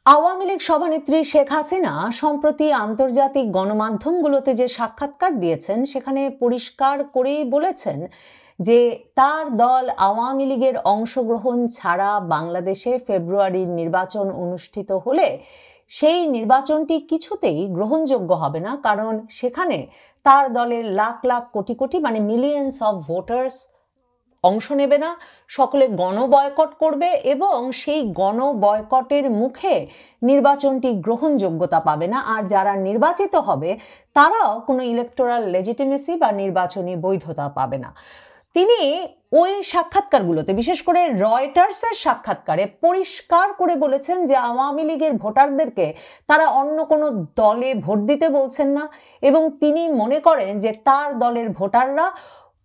আওয়ামী লীগ সভানেত্রী শেখ হাসিনা সম্প্রতি আন্তর্জাতিক গণমাধ্যমগুলোতে যে সাক্ষাৎকার দিয়েছেন সেখানে পরিষ্কার করেই বলেছেন যে তার দল আওয়ামী লীগের অংশগ্রহণ ছাড়া বাংলাদেশে ফেব্রুয়ারির নির্বাচন অনুষ্ঠিত হলে সেই নির্বাচনটি কিছুতেই গ্রহণযোগ্য হবে না, কারণ সেখানে তার দলের লাখ লাখ কোটি কোটি মানে মিলিয়ন্স অফ ভোটার্স অংশ নেবে না, সকলে গণবয়কট করবে এবং সেই গণবয়কটের মুখে নির্বাচনটি গ্রহণযোগ্যতা পাবে না। আর যারা নির্বাচিত হবে তারাও কোনো ইলেকটোরাল লেজিটিমেসি বা নির্বাচনী বৈধতা পাবে না। তিনি ওই সাক্ষাৎকারগুলোতে, বিশেষ করে রয়টার্সের সাক্ষাৎকারে পরিষ্কার করে বলেছেন যে আওয়ামী লীগের ভোটারদেরকে তারা অন্য কোনো দলে ভোট দিতে বলছেন না এবং তিনি মনে করেন যে তার দলের ভোটাররা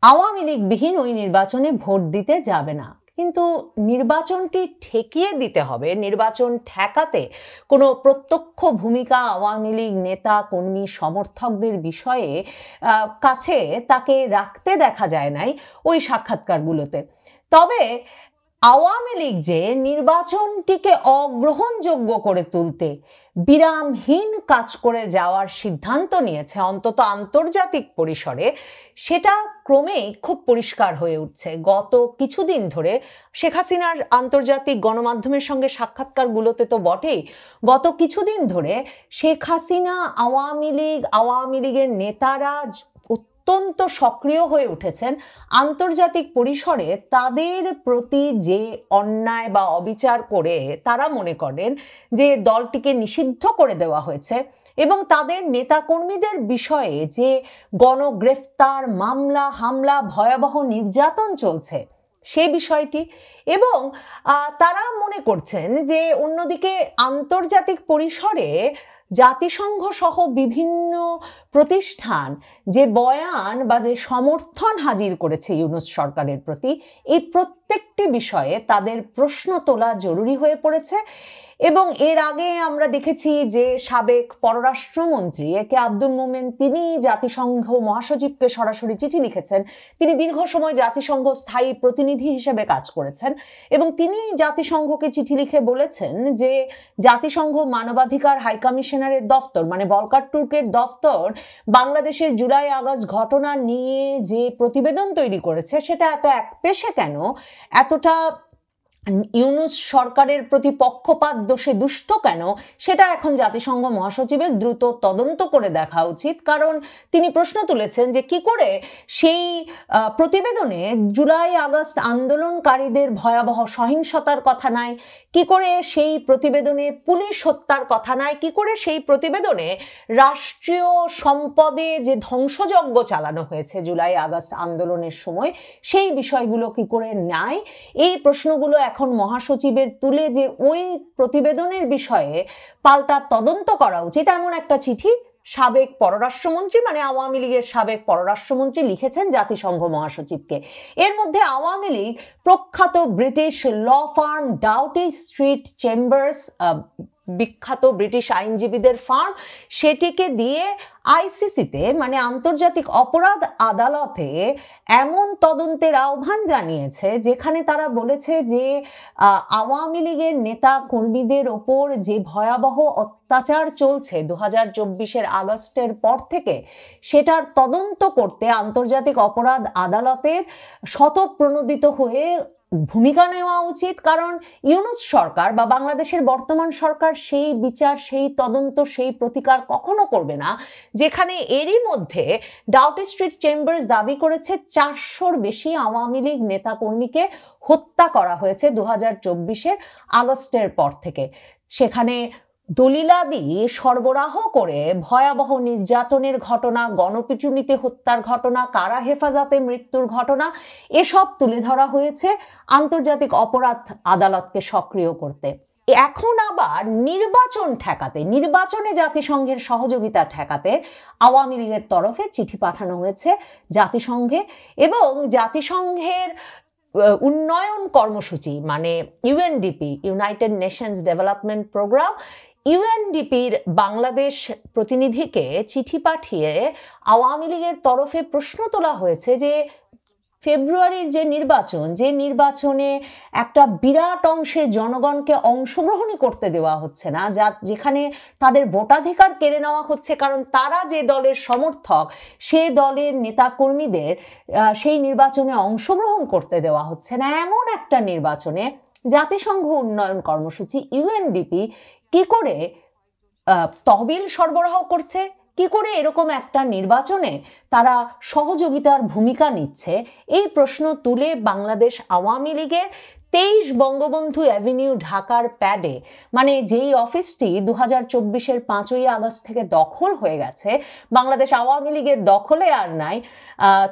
আওয়ামী লীগবিহীন ওই নির্বাচনে ভোট দিতে যাবে না। কিন্তু নির্বাচনটি ঠেকিয়ে দিতে হবে, নির্বাচন ঠেকাতে কোনো প্রত্যক্ষ ভূমিকা আওয়ামী লীগ নেতা কর্মী সমর্থকদের বিষয়ে কাছে তাকে রাখতে দেখা যায় নাই ওই সাক্ষাৎকারগুলোতে। তবে আওয়ামী লীগ যে নির্বাচনটিকে অগ্রহণযোগ্য করে তুলতে বিরামহীন কাজ করে যাওয়ার সিদ্ধান্ত নিয়েছে অন্তত আন্তর্জাতিক পরিসরে, সেটা ক্রমেই খুব পরিষ্কার হয়ে উঠছে। গত কিছুদিন ধরে শেখ হাসিনার আন্তর্জাতিক গণমাধ্যমের সঙ্গে সাক্ষাৎকারগুলোতে তো বটেই, গত কিছুদিন ধরে শেখ হাসিনা, আওয়ামী লীগের নেতারা অত্যন্ত সক্রিয় হয়ে উঠেছেন আন্তর্জাতিক পরিসরে তাদের প্রতি যে অন্যায় বা অবিচার করে তারা মনে করেন যে দলটিকে নিষিদ্ধ করে দেওয়া হয়েছে এবং তাদের নেতাকর্মীদের বিষয়ে যে গণগ্রেফতার, মামলা হামলা, ভয়াবহ নির্যাতন চলছে সেই বিষয়টি, এবং তারা মনে করছেন যে অন্যদিকে আন্তর্জাতিক পরিসরে জাতিসংঘ সহ বিভিন্ন প্রতিষ্ঠান যে বয়ান বা যে সমর্থন হাজির করেছে ইউনূস সরকারের প্রতি, এই প্রত্যেকটি বিষয়ে তাদের প্রশ্ন তোলা জরুরি হয়ে পড়েছে। এবং এর আগে আমরা দেখেছি যে সাবেক পররাষ্ট্রমন্ত্রী একে আব্দুল মোমেন তিনি জাতিসংঘ মহাসচিবকে সরাসরি চিঠি লিখেছেন। তিনি দীর্ঘ সময় জাতিসংঘ স্থায়ী প্রতিনিধি হিসেবে কাজ করেছেন এবং তিনি জাতিসংঘকে চিঠি লিখে বলেছেন যে জাতিসংঘ মানবাধিকার হাইকমিশনারের দফতর মানে ভলকার তুর্কের দফতর বাংলাদেশের জুলাই আগস্ট ঘটনা নিয়ে যে প্রতিবেদন তৈরি করেছে সেটা এত একপেশে কেন, এতটা ইউনূস সরকারের প্রতি পক্ষপাত দোষে দুষ্ট কেন, সেটা এখন জাতিসংঘ মহাসচিবের দ্রুত তদন্ত করে দেখা উচিত। কারণ তিনি প্রশ্ন তুলেছেন যে কি করে সেই প্রতিবেদনে জুলাই আগস্ট আন্দোলনকারীদের ভয়াবহ সহিংসতার কথা নাই, কি করে সেই প্রতিবেদনে পুলিশ হত্যার কথা নাই, কি করে সেই প্রতিবেদনে রাষ্ট্রীয় সম্পদে যে ধ্বংসযজ্ঞ চালানো হয়েছে জুলাই আগস্ট আন্দোলনের সময় সেই বিষয়গুলো কি করে নাই। এই প্রশ্নগুলো এখন মহাসচিবের তুলে যে ওই প্রতিবেদনের বিষয়ে পাল্টা তদন্ত করা উচিত এমন একটা চিঠি সাবেক পররাষ্ট্রমন্ত্রী মানে আওয়ামী লীগের সাবেক পররাষ্ট্রমন্ত্রী লিখেছেন জাতিসংঘ মহাসচিবকে। এর মধ্যে আওয়ামী লীগ প্রখ্যাত British law firm Doughty Street Chambers, বিখ্যাত ব্রিটিশ আইনজীবীদের ফার্ম, সেটিকে দিয়ে আইসিসিতে মানে আন্তর্জাতিক অপরাধ আদালতে এমন তদন্তের আহ্বান জানিয়েছে যেখানে তারা বলেছে যে আওয়ামী লীগের নেতা কর্মীদের ওপর যে ভয়াবহ অত্যাচার চলছে 2024-এর আগস্টের পর থেকে সেটার তদন্ত করতে আন্তর্জাতিক অপরাধ আদালতের স্বতঃপ্রণোদিত হয়ে ভূমিকা নেওয়া উচিত। কারণ ইউনূস সরকার বা বাংলাদেশের বর্তমান সরকার সেই বিচার, সেই তদন্ত, সেই প্রতিকার কখনো করবে না যেখানে এরই মধ্যে ডাউটি স্ট্রিট চেম্বার্স দাবি করেছে 400-র বেশি আওয়ামী লীগ নেতাকর্মীকে হত্যা করা হয়েছে 2024-এর আগস্টের পর থেকে। সেখানে দলিলাদি সরবরাহ করে ভয়াবহ নির্যাতনের ঘটনা, গণপিটুনিতে হত্যার ঘটনা, কারা হেফাজতে মৃত্যুর ঘটনা এসব তুলে ধরা হয়েছে আন্তর্জাতিক অপরাধ আদালতকে সক্রিয় করতে। এখন আবার নির্বাচন ঠেকাতে, নির্বাচনে জাতিসংঘের সহযোগিতা ঠেকাতে আওয়ামী লীগের তরফে চিঠি পাঠানো হয়েছে জাতিসংঘে এবং জাতিসংঘের উন্নয়ন কর্মসূচি মানে UNDP, united nations development programme, ইউএনডিপির বাংলাদেশ প্রতিনিধিকে চিঠি পাঠিয়ে আওয়ামী লীগের তরফে প্রশ্ন তোলা হয়েছে যে ফেব্রুয়ারির যে নির্বাচনে একটা বিরাট অংশের জনগণকে অংশগ্রহণই করতে দেওয়া হচ্ছে না, যেখানে তাদের ভোটাধিকার কেড়ে নেওয়া হচ্ছে, কারণ তারা যে দলের সমর্থক সে দলের নেতাকর্মীদের সেই নির্বাচনে অংশগ্রহণ করতে দেওয়া হচ্ছে না, এমন একটা নির্বাচনে জাতিসংঘ উন্নয়ন কর্মসূচি ইউএনডিপি কি করে তহবিল সরবরাহ করছে, কি করে এরকম একটা নির্বাচনে তারা সহযোগিতার ভূমিকা নিচ্ছে, এই প্রশ্ন তুলে বাংলাদেশ আওয়ামী লীগের 23 বঙ্গবন্ধু অ্যাভিনিউ ঢাকার প্যাডে, মানে যেই অফিসটি 2024-এর 5ই আগস্ট থেকে দখল হয়ে গেছে, বাংলাদেশ আওয়ামী লীগের দখলে আর নাই,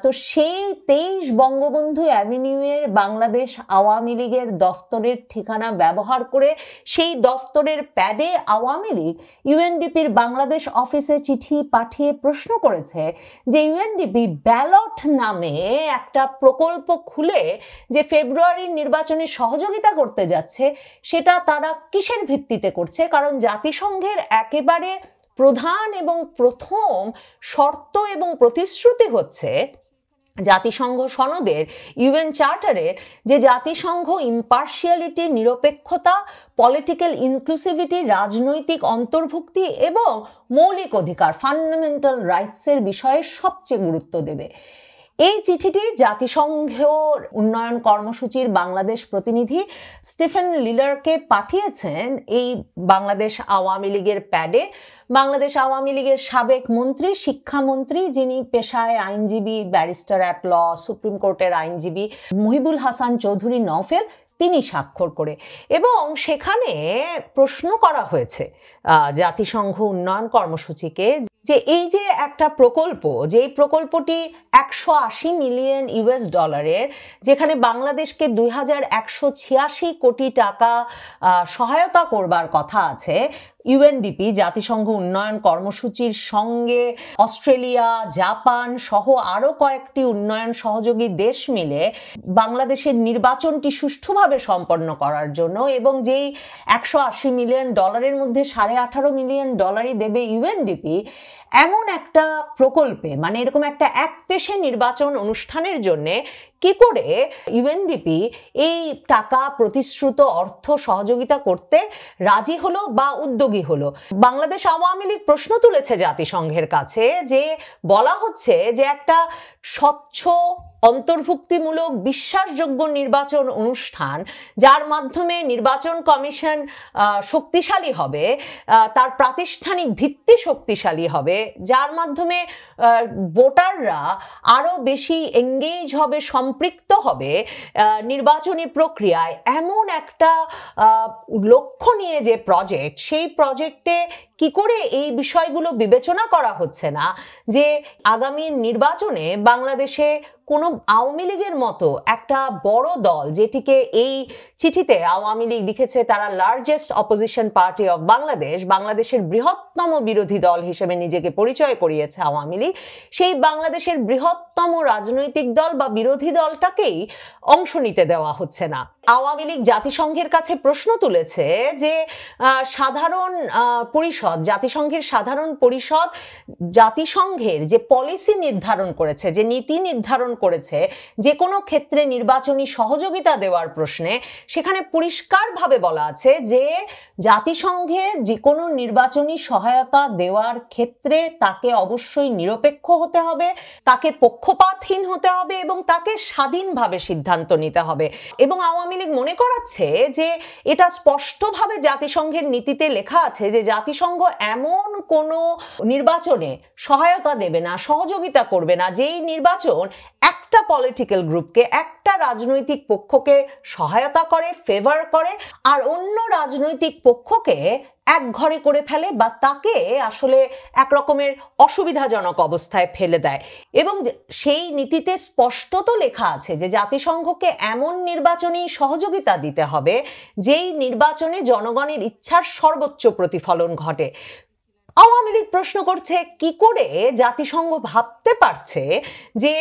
তো সেই 23 বঙ্গবন্ধু অ্যাভিনিউয়ের বাংলাদেশ আওয়ামী লীগের দফতরের ঠিকানা ব্যবহার করে সেই দফতরের প্যাডে আওয়ামী লীগ ইউএনডিপির বাংলাদেশ অফিসে চিঠি পাঠিয়ে প্রশ্ন করেছে যে ইউএনডিপি ব্যালট নামে একটা প্রকল্প খুলে যে ফেব্রুয়ারির নির্বাচনে সহযোগিতা করতে যাচ্ছে, সেটা তারা কিসের ভিত্তিতে করছে। কারণ জাতিসংঘের একেবারে প্রধান এবং প্রথম শর্ত এবং প্রতিশ্রুতি হচ্ছে জাতিসংঘ সনদের, ইউএন চার্টারের, যে জাতিসংঘ ইম্পার্শিয়ালিটি, নিরপেক্ষতা, পলিটিক্যাল ইনক্লুসিভিটি, রাজনৈতিক অন্তর্ভুক্তি এবং মৌলিক অধিকার, ফান্ডামেন্টাল রাইটসের বিষয়ে সবচেয়ে গুরুত্ব দেবে। এই চিঠিটি জাতিসংঘ উন্নয়ন কর্মসূচির বাংলাদেশ প্রতিনিধি স্টিফেন লিলারকে পাঠিয়েছেন এই বাংলাদেশ আওয়ামী লীগের প্যাডে। বাংলাদেশ আওয়ামী লীগের সাবেক মন্ত্রী, শিক্ষামন্ত্রী, যিনি পেশায় আইনজীবী, ব্যারিস্টার অ্যাট ল, সুপ্রিম কোর্টের আইনজীবী মহিবুল হাসান চৌধুরী নওফেল, তিনি স্বাক্ষর করে, এবং সেখানে প্রশ্ন করা হয়েছে জাতিসংঘ উন্নয়ন কর্মসূচিকে যে এই যে একটা প্রকল্প, যেই প্রকল্পটি 180 মিলিয়ন ইউএস ডলারের, যেখানে বাংলাদেশকে 2186 কোটি টাকা সহায়তা করবার কথা আছে, ইউএনডিপি জাতিসংঘ উন্নয়ন কর্মসূচির সঙ্গে অস্ট্রেলিয়া, জাপান সহ আরো কয়েকটি উন্নয়ন সহযোগী দেশ মিলে বাংলাদেশের নির্বাচনটি সুষ্ঠুভাবে সম্পন্ন করার জন্য, এবং যেই 180 মিলিয়ন ডলারের মধ্যে 18.5 মিলিয়ন ডলারই দেবে ইউএনডিপি, এমন একটা প্রকল্পে, মানে এরকম একটা একপেশে নির্বাচন অনুষ্ঠানের জন্য কি করে ইউএনডিপি এই টাকা, প্রতিশ্রুত অর্থ সহযোগিতা করতে রাজি হলো বা উদ্যোগী হলো। বাংলাদেশ আওয়ামী লীগ প্রশ্ন তুলেছে জাতিসংঘের কাছে, যে বলা হচ্ছে যে একটা স্বচ্ছ, অন্তর্ভুক্তিমূলক, বিশ্বাসযোগ্য নির্বাচন অনুষ্ঠান, যার মাধ্যমে নির্বাচন কমিশন শক্তিশালী হবে, তার প্রাতিষ্ঠানিক ভিত্তি শক্তিশালী হবে, যার মাধ্যমে ভোটাররা আরো বেশি এঙ্গেজ হবে, সম্পৃক্ত হবে নির্বাচনী প্রক্রিয়ায়, এমন একটা লক্ষ্য নিয়ে যে প্রজেক্ট, সেই প্রজেক্টে কি করে এই বিষয়গুলো বিবেচনা করা হচ্ছে না যে আগামী নির্বাচনে বাংলাদেশে কোনো আওয়ামী লীগের মতো একটা বড় দল, যেটিকে এই চিঠিতে আওয়ামী লীগ লিখেছে তারা largest opposition party of Bangladesh, বাংলাদেশের বৃহত্তম বিরোধী দল হিসেবে নিজেকে পরিচয় করিয়েছে আওয়ামী লীগ, সেই বাংলাদেশের বৃহত্তম রাজনৈতিক দল বা বিরোধী দলটাকেই অংশ নিতে দেওয়া হচ্ছে না। আওয়ামী লীগ জাতিসংঘের কাছে প্রশ্ন তুলেছে যে সাধারণ পরিষদ, জাতিসংঘের সাধারণ পরিষদ জাতিসংঘের যে পলিসি নির্ধারণ করেছে, যে নীতি নির্ধারণ করেছে যে কোনো ক্ষেত্রে নির্বাচনী সহযোগিতা দেওয়ার প্রশ্নে, সেখানে পরিষ্কারভাবে বলা আছে যে জাতিসংঘের যে কোনো নির্বাচনী সহায়তা দেওয়ার ক্ষেত্রে তাকে অবশ্যই নিরপেক্ষ হতে হবে, তাকে পক্ষপাতহীন হতে হবে এবং তাকে স্বাধীনভাবে সিদ্ধান্ত নিতে হবে। এবং আওয়ামী লীগ মনে করাচ্ছে যে এটা স্পষ্টভাবে জাতিসংঘের নীতিতে লেখা আছে যে জাতিসংঘ এমন কোনো নির্বাচনে সহায়তা দেবে না, সহযোগিতা করবে না, যেই নির্বাচন একটা পলিটিক্যাল গ্রুপকে, একটা রাজনৈতিক পক্ষকে সহায়তা করে, ফেভার করে, আর অন্য রাজনৈতিক পক্ষকে এক ঘরে করে ফেলে বা তাকে আসলে এক রকমের অসুবিধাজনক অবস্থায় ফেলে দেয়। এবং সেই নীতিতে স্পষ্টত লেখা আছে যে জাতিসংঘকে এমন নির্বাচনী সহযোগিতা দিতে হবে যেই নির্বাচনে জনগণের ইচ্ছার সর্বোচ্চ প্রতিফলন ঘটে। আওয়ামী লীগ প্রশ্ন করছে কি করে জাতিসংঘ ভাবতে পারছে যে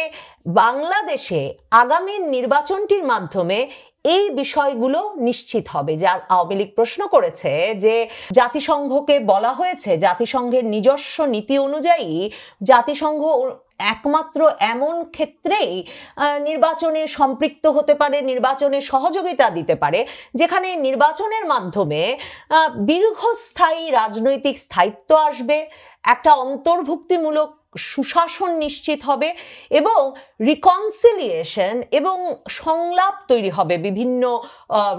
বাংলাদেশে আগামী নির্বাচনটির মাধ্যমে এই বিষয়গুলো নিশ্চিত হবে। যা আওয়ামী লীগ প্রশ্ন করেছে যে জাতিসংঘকে বলা হয়েছে জাতিসংঘের নিজস্ব নীতি অনুযায়ী জাতিসংঘ একমাত্র এমন ক্ষেত্রেই নির্বাচনে সম্পৃক্ত হতে পারে, নির্বাচনে সহযোগিতা দিতে পারে, যেখানে নির্বাচনের মাধ্যমে দীর্ঘস্থায়ী রাজনৈতিক স্থায়িত্ব আসবে, একটা অন্তর্ভুক্তিমূলক সুশাসন নিশ্চিত হবে এবং রিকনসিলিয়েশন এবং সংলাপ তৈরি হবে বিভিন্ন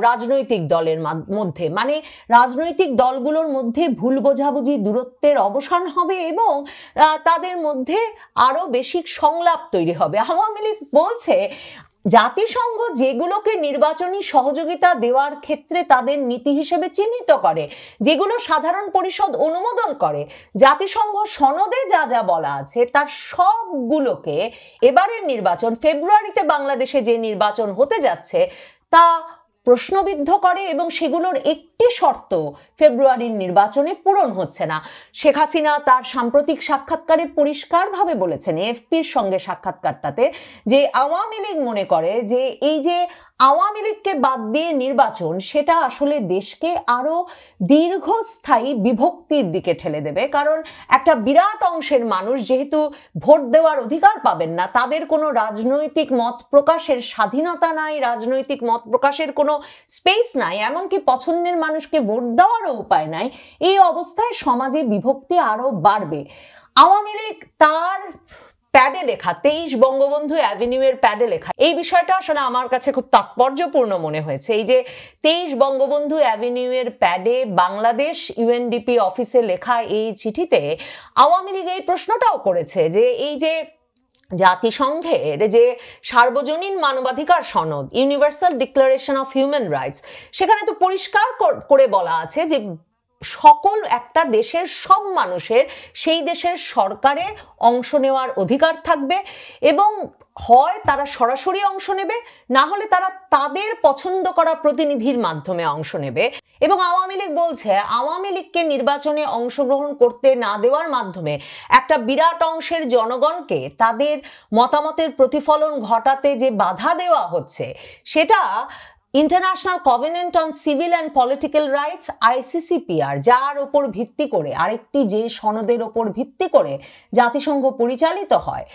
রাজনৈতিক দলের মধ্যে। মানে রাজনৈতিক দলগুলোর মধ্যে ভুল বোঝাবুঝি দূরত্বের অবসান হবে এবং তাদের মধ্যে আরো বেশি সংলাপ তৈরি হবে। আওয়ামী লীগ বলছে জাতিসংঘ যেগুলোকে নির্বাচনী সহযোগিতা দেওয়ার ক্ষেত্রে তাদের নীতি হিসেবে চিহ্নিত করে, যেগুলো সাধারণ পরিষদ অনুমোদন করে, জাতিসংঘ সনদে যা যা বলা আছে তার সবগুলোকে এবারের নির্বাচন, ফেব্রুয়ারিতে বাংলাদেশে যে নির্বাচন হতে যাচ্ছে তা প্রশ্নবিদ্ধ করে এবং সেগুলোর একটি শর্ত ফেব্রুয়ারির নির্বাচনে পূরণ হচ্ছে না। শেখ হাসিনা তার সাম্প্রতিক সাক্ষাৎকারে পরিষ্কারভাবে বলেছেন, এএফপির সঙ্গে সাক্ষাৎকারটাতে, যে আওয়ামী লীগ মনে করে যে এই যে আওয়ামী লীগকে বাদ দিয়ে নির্বাচন, সেটা আসলে দেশকে আরো দীর্ঘস্থায়ী বিভক্তির দিকে ঠেলে দেবে। কারণ একটা বিরাট অংশের মানুষ যেহেতু ভোট দেওয়ার অধিকার পাবেন না, তাদের কোনো রাজনৈতিক মত প্রকাশের স্বাধীনতা নাই, রাজনৈতিক মত প্রকাশের কোনো স্পেস নাই, এমনকি পছন্দের মানুষকে ভোট দেওয়ারও উপায় নাই। এই অবস্থায় সমাজে বিভক্তি আরো বাড়বে। আওয়ামী লীগ তার প্যাডে লেখা, 23 বঙ্গবন্ধু অ্যাভিনিউ এর প্যাডে লেখা এই বিষয়টা আসলে আমার কাছে খুব তাৎপর্যপূর্ণ মনে হয়েছে। এই যে 23 বঙ্গবন্ধু অ্যাভিনিউ এর প্যাডে বাংলাদেশ ইউএনডিপি অফিসে লেখা এই চিঠিতে আওয়ামী লীগ এই প্রশ্নটাও করেছে যে এই যে জাতিসংঘের যে সার্বজনীন মানবাধিকার সনদ, universal declaration of human rights, সেখানে তো পরিষ্কার করে বলা আছে যে সকল একটা দেশের সব মানুষের সেই দেশের সরকারে অংশ নেওয়ার অধিকার থাকবে এবং হয় তারা সরাসরি অংশ নেবে, না হলে তারা তাদের পছন্দ করা প্রতিনিধির মাধ্যমে অংশ নেবে। এবং আওয়ামী লীগ বলছে আওয়ামী লীগকে নির্বাচনে অংশগ্রহণ করতে না দেওয়ার মাধ্যমে একটা বিরাট অংশের জনগণকে তাদের মতামতের প্রতিফলন ঘটাতে যে বাধা দেওয়া হচ্ছে, সেটা international covenant on civil and political rights, ICCPR, যার উপর ভিত্তি করে, আরেকটি যে সনদের উপর ভিত্তি করে জাতিসংঘ পরিচালিত হয়,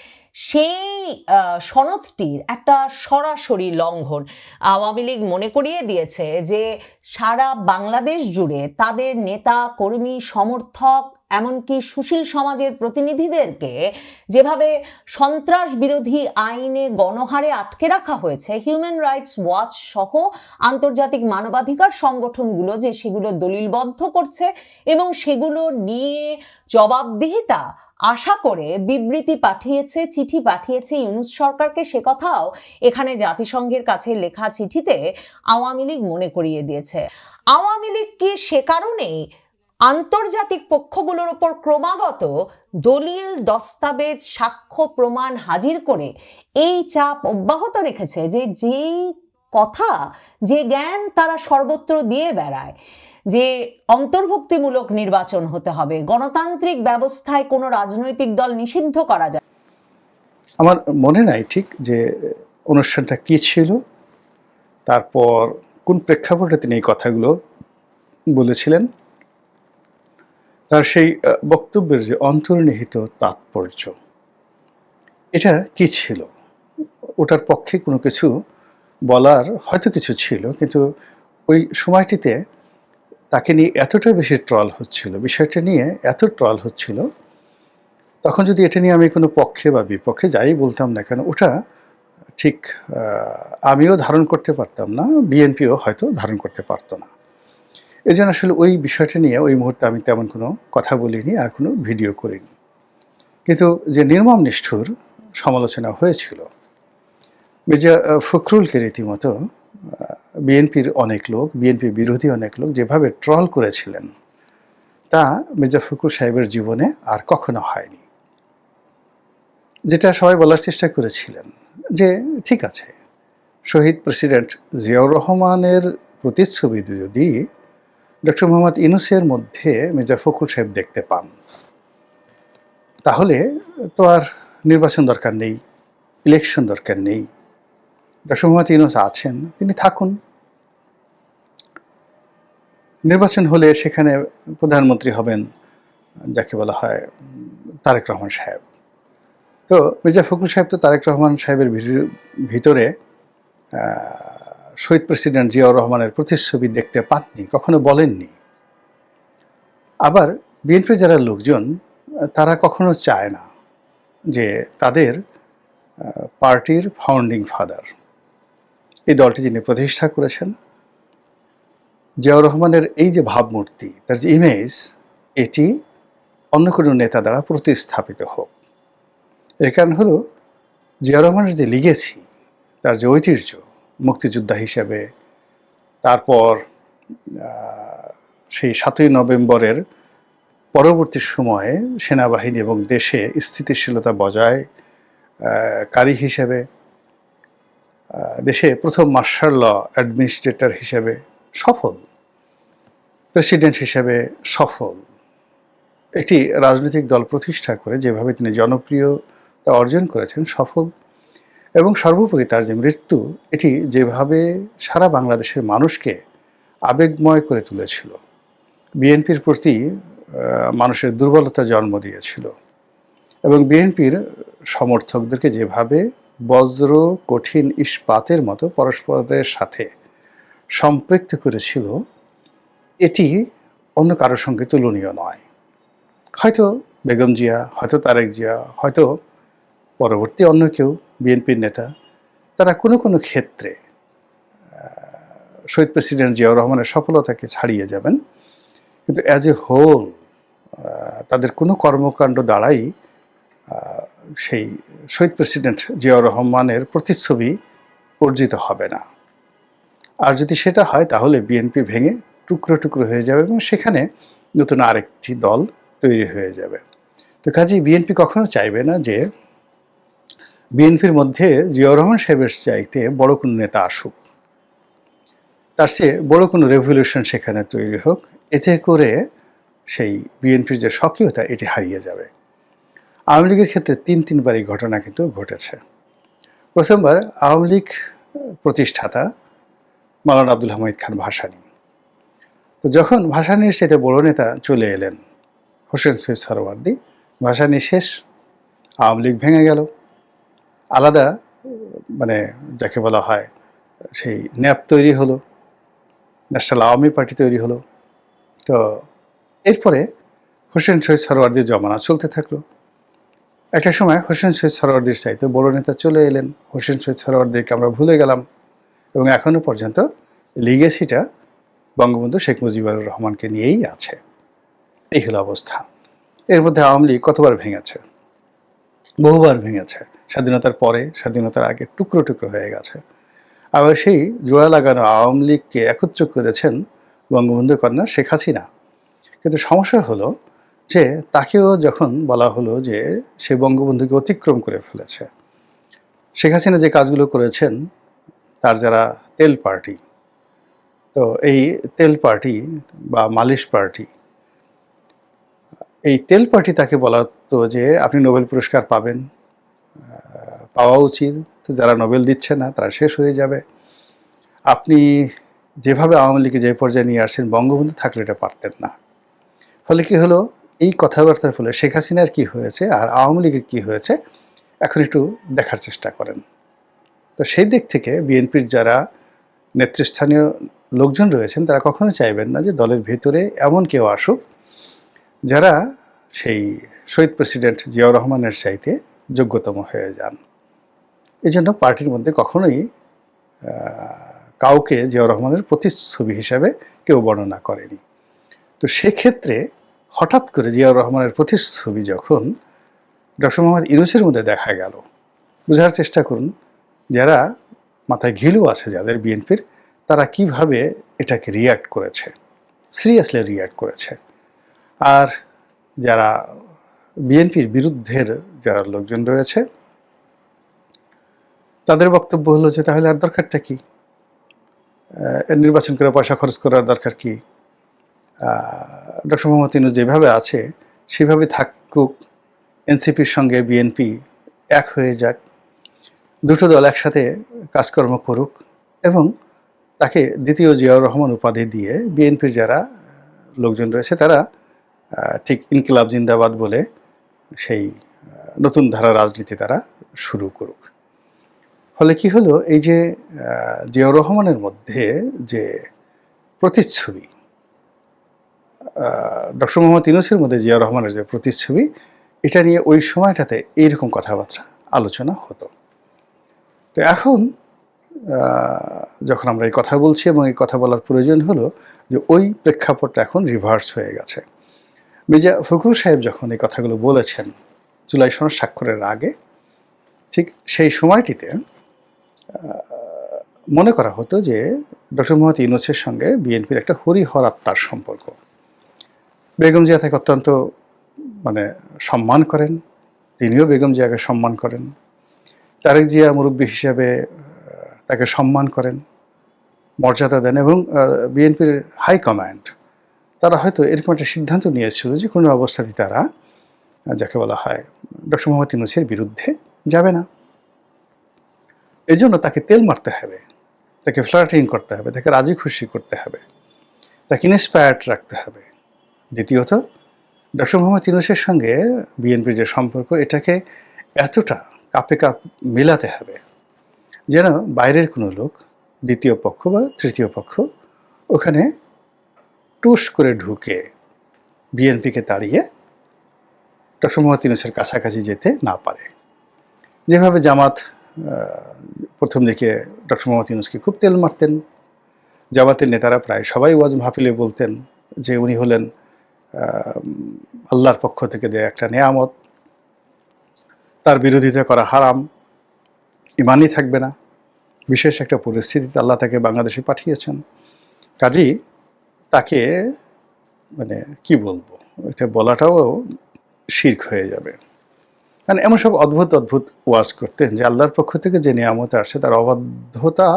সেই সনদটির একটা সরাসরি লঙ্ঘন। আওয়ামী লীগ মনে করিয়ে দিয়েছে যে সারা বাংলাদেশ জুড়ে তাদের নেতা কর্মী সমর্থক এমনকি সুশীল সমাজের প্রতিনিধিদেরকে যেভাবে সন্ত্রাস বিরোধী আইনে গণহারে আটকে রাখা হয়েছে, হিউম্যান রাইটস ওয়াচ সহ আন্তর্জাতিক মানবাধিকার সংগঠনগুলো যে সেগুলো দলিলবদ্ধ করছে এবং সেগুলো নিয়ে জবাবদিহিতা আশা করে বিবৃতি পাঠিয়েছে, চিঠি পাঠিয়েছে ইউনূস সরকারকে, সে কথাও এখানে জাতিসংঘের কাছে লেখা চিঠিতে আওয়ামী লীগ মনে করিয়ে দিয়েছে। আওয়ামী লীগ কি সে কারণে আন্তর্জাতিক পক্ষগুলোর উপর ক্রমাগত দলিল, দস্তাবেজ, সাক্ষ্য প্রমাণ হাজির করে এই চাপ অব্যাহত রেখেছে যে যেই কথা, যে জ্ঞান তারা সর্বত্র দিয়ে বেড়ায়, যে অন্তর্ভুক্তিমূলক নির্বাচন হতে হবে, গণতান্ত্রিক ব্যবস্থায় কোনো রাজনৈতিক দল নিষিদ্ধ করা যায়? আমার মনে নাই ঠিক যে অনুষ্ঠানটা কি ছিল, তারপর কোন প্রেক্ষাপটে তিনি এই কথাগুলো বলেছিলেন, তার সেই বক্তব্যের যে অন্তর্নিহিত তাৎপর্য, এটা কি ছিল, ওটার পক্ষে কোনো কিছু বলার হয়তো কিছু ছিল, কিন্তু ওই সময়টিতে তাকে নিয়ে এতটা বেশি ট্রল হচ্ছিল, বিষয়টা নিয়ে এত ট্রল হচ্ছিল, তখন যদি এটা নিয়ে আমি কোনো পক্ষে বা বিপক্ষে যাই বলতাম না কেন, ওটা ঠিক আমিও ধারণ করতে পারতাম না, বিএনপিও হয়তো ধারণ করতে পারতো না। এই জন্য আসলে ওই বিষয়টা নিয়ে ওই মুহূর্তে আমি তেমন কোনো কথা বলিনি, আর কোনো ভিডিও করিনি। কিন্তু যে নির্মম নিষ্ঠুর সমালোচনা হয়েছিল, মির্জা ফখরুলকে রীতিমতো বিএনপির অনেক লোক, বিএনপি বিরোধী অনেক লোক যেভাবে ট্রল করেছিলেন, তা মির্জা ফখরুল সাহেবের জীবনে আর কখনো হয়নি। যেটা সবাই বলার চেষ্টা করেছিলেন যে ঠিক আছে, শহীদ প্রেসিডেন্ট জিয়াউর রহমানের প্রতিচ্ছবি যদি ডক্টর মোহাম্মদ ইউনূসের মধ্যে মির্জা ফখরুল সাহেব দেখতে পান, তাহলে তো আর নির্বাচন দরকার নেই, ইলেকশন দরকার নেই। ডক্টর মোহাম্মদ ইউনূস আছেন, তিনি থাকুন। নির্বাচন হলে সেখানে প্রধানমন্ত্রী হবেন যাকে বলা হয় তারেক রহমান সাহেব। তো মির্জা ফখরুল সাহেব তো তারেক রহমান সাহেবের ভিতরে শহীদ প্রেসিডেন্ট জিয়াউর রহমানের প্রতিচ্ছবি দেখতে পাননি, কখনো বলেননি। আবার বিএনপির যারা লোকজন তারা কখনো চায় না যে তাদের পার্টির ফাউন্ডিং ফাদার, এই দলটি যিনি প্রতিষ্ঠা করেছেন, জিয়াউর রহমানের এই যে ভাবমূর্তি, তার যে ইমেজ, এটি অন্য কোনো নেতা দ্বারা প্রতিস্থাপিত হোক। এর কারণ হলো জিয়াউর রহমানের যে লিগেসি, তার যে ঐতিহ্য মুক্তিযোদ্ধা হিসেবে, তারপর সেই ৭ই নভেম্বরের পরবর্তী সময়ে সেনাবাহিনী এবং দেশে স্থিতিশীলতা বজায় কারী হিসেবে, দেশে প্রথম মার্শাল ল অ্যাডমিনিস্ট্রেটর হিসেবে সফল, প্রেসিডেন্ট হিসেবে সফল, একটি রাজনৈতিক দল প্রতিষ্ঠা করে যেভাবে তিনি জনপ্রিয়তা অর্জন করেছেন সফল, এবং সর্বোপরি তার যে মৃত্যু, এটি যেভাবে সারা বাংলাদেশের মানুষকে আবেগময় করে তুলেছিল, বিএনপির প্রতি মানুষের দুর্বলতা জন্ম দিয়েছিল, এবং বিএনপির সমর্থকদেরকে যেভাবে বজ্র কঠিন ইস্পাতের মতো পরস্পরের সাথে সম্পৃক্ত করেছিল, এটি অন্য কারোর সঙ্গে তুলনীয় নয়। হয়তো বেগম জিয়া, হয়তো তারেক জিয়া, হয়তো পরবর্তী অন্য কেউ বিএনপির নেতা, তারা কোনো কোনো ক্ষেত্রে শহীদ প্রেসিডেন্ট জিয়াউর রহমানের সফলতাকে ছাড়িয়ে যাবেন, কিন্তু অ্যাজ এ হোল তাদের কোনো কর্মকাণ্ড দ্বারাই সেই শহীদ প্রেসিডেন্ট জিয়াউর রহমানের প্রতিচ্ছবি অর্জিত হবে না। আর যদি সেটা হয় তাহলে বিএনপি ভেঙে টুকরো টুকরো হয়ে যাবে এবং সেখানে নতুন আরেকটি দল তৈরি হয়ে যাবে। তো কাজেই বিএনপি কখনো চাইবে না যে বিএনপির মধ্যে জিয়াউর রহমান সাহেবের চাইতে বড় কোনো নেতা আসুক, তার চেয়ে বড় কোনো রেভলিউশন সেখানে তৈরি হোক, এতে করে সেই বিএনপির যে স্বকীয়তা এটি হারিয়ে যাবে। আওয়ামী লীগের ক্ষেত্রে তিনবার এই ঘটনা কিন্তু ঘটেছে। প্রথমবার আওয়ামী লীগ প্রতিষ্ঠাতা মাওলানা আব্দুল হামিদ খান ভাসানী, তো যখন ভাসানীর সাথে বড় নেতা চলে এলেন হোসেন সৈয়দ সোহরাওয়ার্দী, ভাসানী শেষ, আওয়ামী লীগ ভেঙে গেল, আলাদা মানে যাকে বলা হয় সেই ন্যাপ তৈরি হলো, ন্যাশনাল আওয়ামী পার্টি তৈরি হলো। তো এরপরে হোসেন সৈয়দ সোহরাওয়ার্দীর জমানা চলতে থাকলো। একটা সময় হোসেন সৈয়দ সোহরাওয়ার্দীর চাইতে বড় নেতা চলে এলেন, হোসেন সৈয়দ সোহরাওয়ার্দীকে আমরা ভুলে গেলাম, এবং এখনও পর্যন্ত লিগেসিটা বঙ্গবন্ধু শেখ মুজিবুর রহমানকে নিয়েই আছে। এই হলো অবস্থা। এর মধ্যে আওয়ামী লীগ কতবার ভেঙেছে, বহুবার ভেঙেছে, স্বাধীনতার পরে, স্বাধীনতার আগে টুকরো টুকরো হয়ে গেছে। আবার সেই জোড়া লাগানো আওয়ামী লীগকে একত্র করেছেন বঙ্গবন্ধু কন্যা শেখ হাসিনা। কিন্তু সমস্যা হলো যে তাকেও যখন বলা হলো যে সে বঙ্গবন্ধুকে অতিক্রম করে ফেলেছে, শেখ হাসিনা যে কাজগুলো করেছেন, তার যারা তেল পার্টি, তো এই তেল পার্টি বা মালিশ পার্টি, এই তেল পার্টি তাকে বলাতো যে আপনি নোবেল পুরস্কার পাবেন, পাওয়া উচিত, তো যারা নোবেল দিচ্ছে না তারা শেষ হয়ে যাবে, আপনি যেভাবে আওয়ামী লীগকে যে পর্যায়ে নিয়ে আসছেন বঙ্গবন্ধু থাকলে এটা পারতেন না। ফলে কি হলো, এই কথাবার্তার ফলে শেখ হাসিনার কি হয়েছে আর আওয়ামী লীগের কি হয়েছে এখন একটু দেখার চেষ্টা করেন। তো সেই দিক থেকে বিএনপির যারা নেতৃস্থানীয় লোকজন রয়েছেন তারা কখনো চাইবেন না যে দলের ভিতরে এমন কেউ আসুক যারা সেই শহীদ প্রেসিডেন্ট জিয়াউর রহমানের চাইতে যোগ্যতম হয়ে যান। এই জন্য পার্টির মধ্যে কখনোই কাউকে জিয়াউর রহমানের প্রতিচ্ছবি হিসাবে কেউ বর্ণনা করেনি। তো সেক্ষেত্রে হঠাৎ করে জিয়াউর রহমানের প্রতিচ্ছবি যখন ডক্টর মোহাম্মদ ইউনূসের মধ্যে দেখা গেল, বোঝার চেষ্টা করুন যারা মাথায় ঘিলু আছে যাদের বিএনপির, তারা কিভাবে এটাকে রিয়্যাক্ট করেছে, সিরিয়াসলি রিয়্যাক্ট করেছে। আর যারা বিএনপির বিরুদ্ধের যারা লোকজন রয়েছে তাদের বক্তব্য হলো যে তাহলে আর দরকারটা কি, নির্বাচন করে পয়সা খরচ করার দরকার কি, ডক্টর মোহাম্মদ ইউনূস যেভাবে আছে সেভাবে থাকুক, এনসিপির সঙ্গে বিএনপি এক হয়ে যাক, দুটো দল একসাথে কাজকর্ম করুক, এবং তাকে দ্বিতীয় জিয়াউর রহমান উপাধি দিয়ে বিএনপির যারা লোকজন রয়েছে তারা ঠিক ইনকিলাব জিন্দাবাদ বলে সেই নতুন ধারা রাজনীতি তারা শুরু করুক। ফলে কি হলো, এই যে জিয়াউর রহমানের মধ্যে যে প্রতিচ্ছবি, ডক্টর মোহাম্মদ ইউনূসের মধ্যে জিয়াউর রহমানের যে প্রতিচ্ছবি, এটা নিয়ে ওই সময়টাতে এইরকম কথাবার্তা আলোচনা হতো। তো এখন যখন আমরা এই কথা বলছি এবং এই কথা বলার প্রয়োজন হলো যে ওই প্রেক্ষাপটটা এখন রিভার্স হয়ে গেছে। মির্জা ফখরুল সাহেব যখন এই কথাগুলো বলেছেন জুলাই সনদ স্বাক্ষরের আগে, ঠিক সেই সময়টিতে মনে করা হতো যে ডক্টর মোহাম্মদ ইউনূসের সঙ্গে বিএনপির একটা হরিহর আত্মার সম্পর্ক। বেগম জিয়া তাকে অত্যন্ত সম্মান করেন, তিনিও বেগম জিয়াকে সম্মান করেন। তারেক জিয়া মুরব্বী হিসাবে তাকে সম্মান করেন, মর্যাদা দেন, এবং বিএনপির হাই কমান্ড তারা হয়তো এরকম একটা সিদ্ধান্ত নিয়েছিল যে কোনো অবস্থাতেই তারা যাকে বলা হয় ডক্টর মোহাম্মদ ইউনূসের বিরুদ্ধে যাবে না। এজন্য তাকে তেল মারতে হবে, তাকে ফ্লার্টিং করতে হবে, তাকে রাজি খুশি করতে হবে, তাকে ইন্সপায়ার্ড রাখতে হবে। দ্বিতীয়ত, ডক্টর মোহাম্মদ ইউনূসের সঙ্গে বিএনপির যে সম্পর্ক, এটাকে এতটা কাপে কাপ মেলাতে হবে যেন বাইরের কোনো লোক, দ্বিতীয় পক্ষ বা তৃতীয় পক্ষ, ওখানে টুস করে ঢুকে বিএনপিকে তাড়িয়ে ডক্টর মোহাম্মদ ইউনূসের কাছাকাছি যেতে না পারে। যেভাবে জামাত প্রথম দিকে ডক্টর মোহাম্মদ ইউনূসকে খুব তেল মারতেন, জামাতের নেতারা প্রায় সবাই ওয়াজ মাহফিলে বলতেন যে উনি হলেন আল্লাহর পক্ষ থেকে দেয়া একটা নেয়ামত, তার বিরোধিতা করা হারাম, ইমানই থাকবে না। বিশেষ একটা পরিস্থিতিতে আল্লাহ তাকে বাংলাদেশে পাঠিয়েছেন, কাজেই তাকে কি বলবো, এটা বলাটাও শিরক হয়ে যাবে। এমন সব অদ্ভুত অদ্ভুত ওয়াজ করতেন যে আল্লাহর পক্ষ থেকে যে নিয়ামত আসছে তার অবাধ্যতা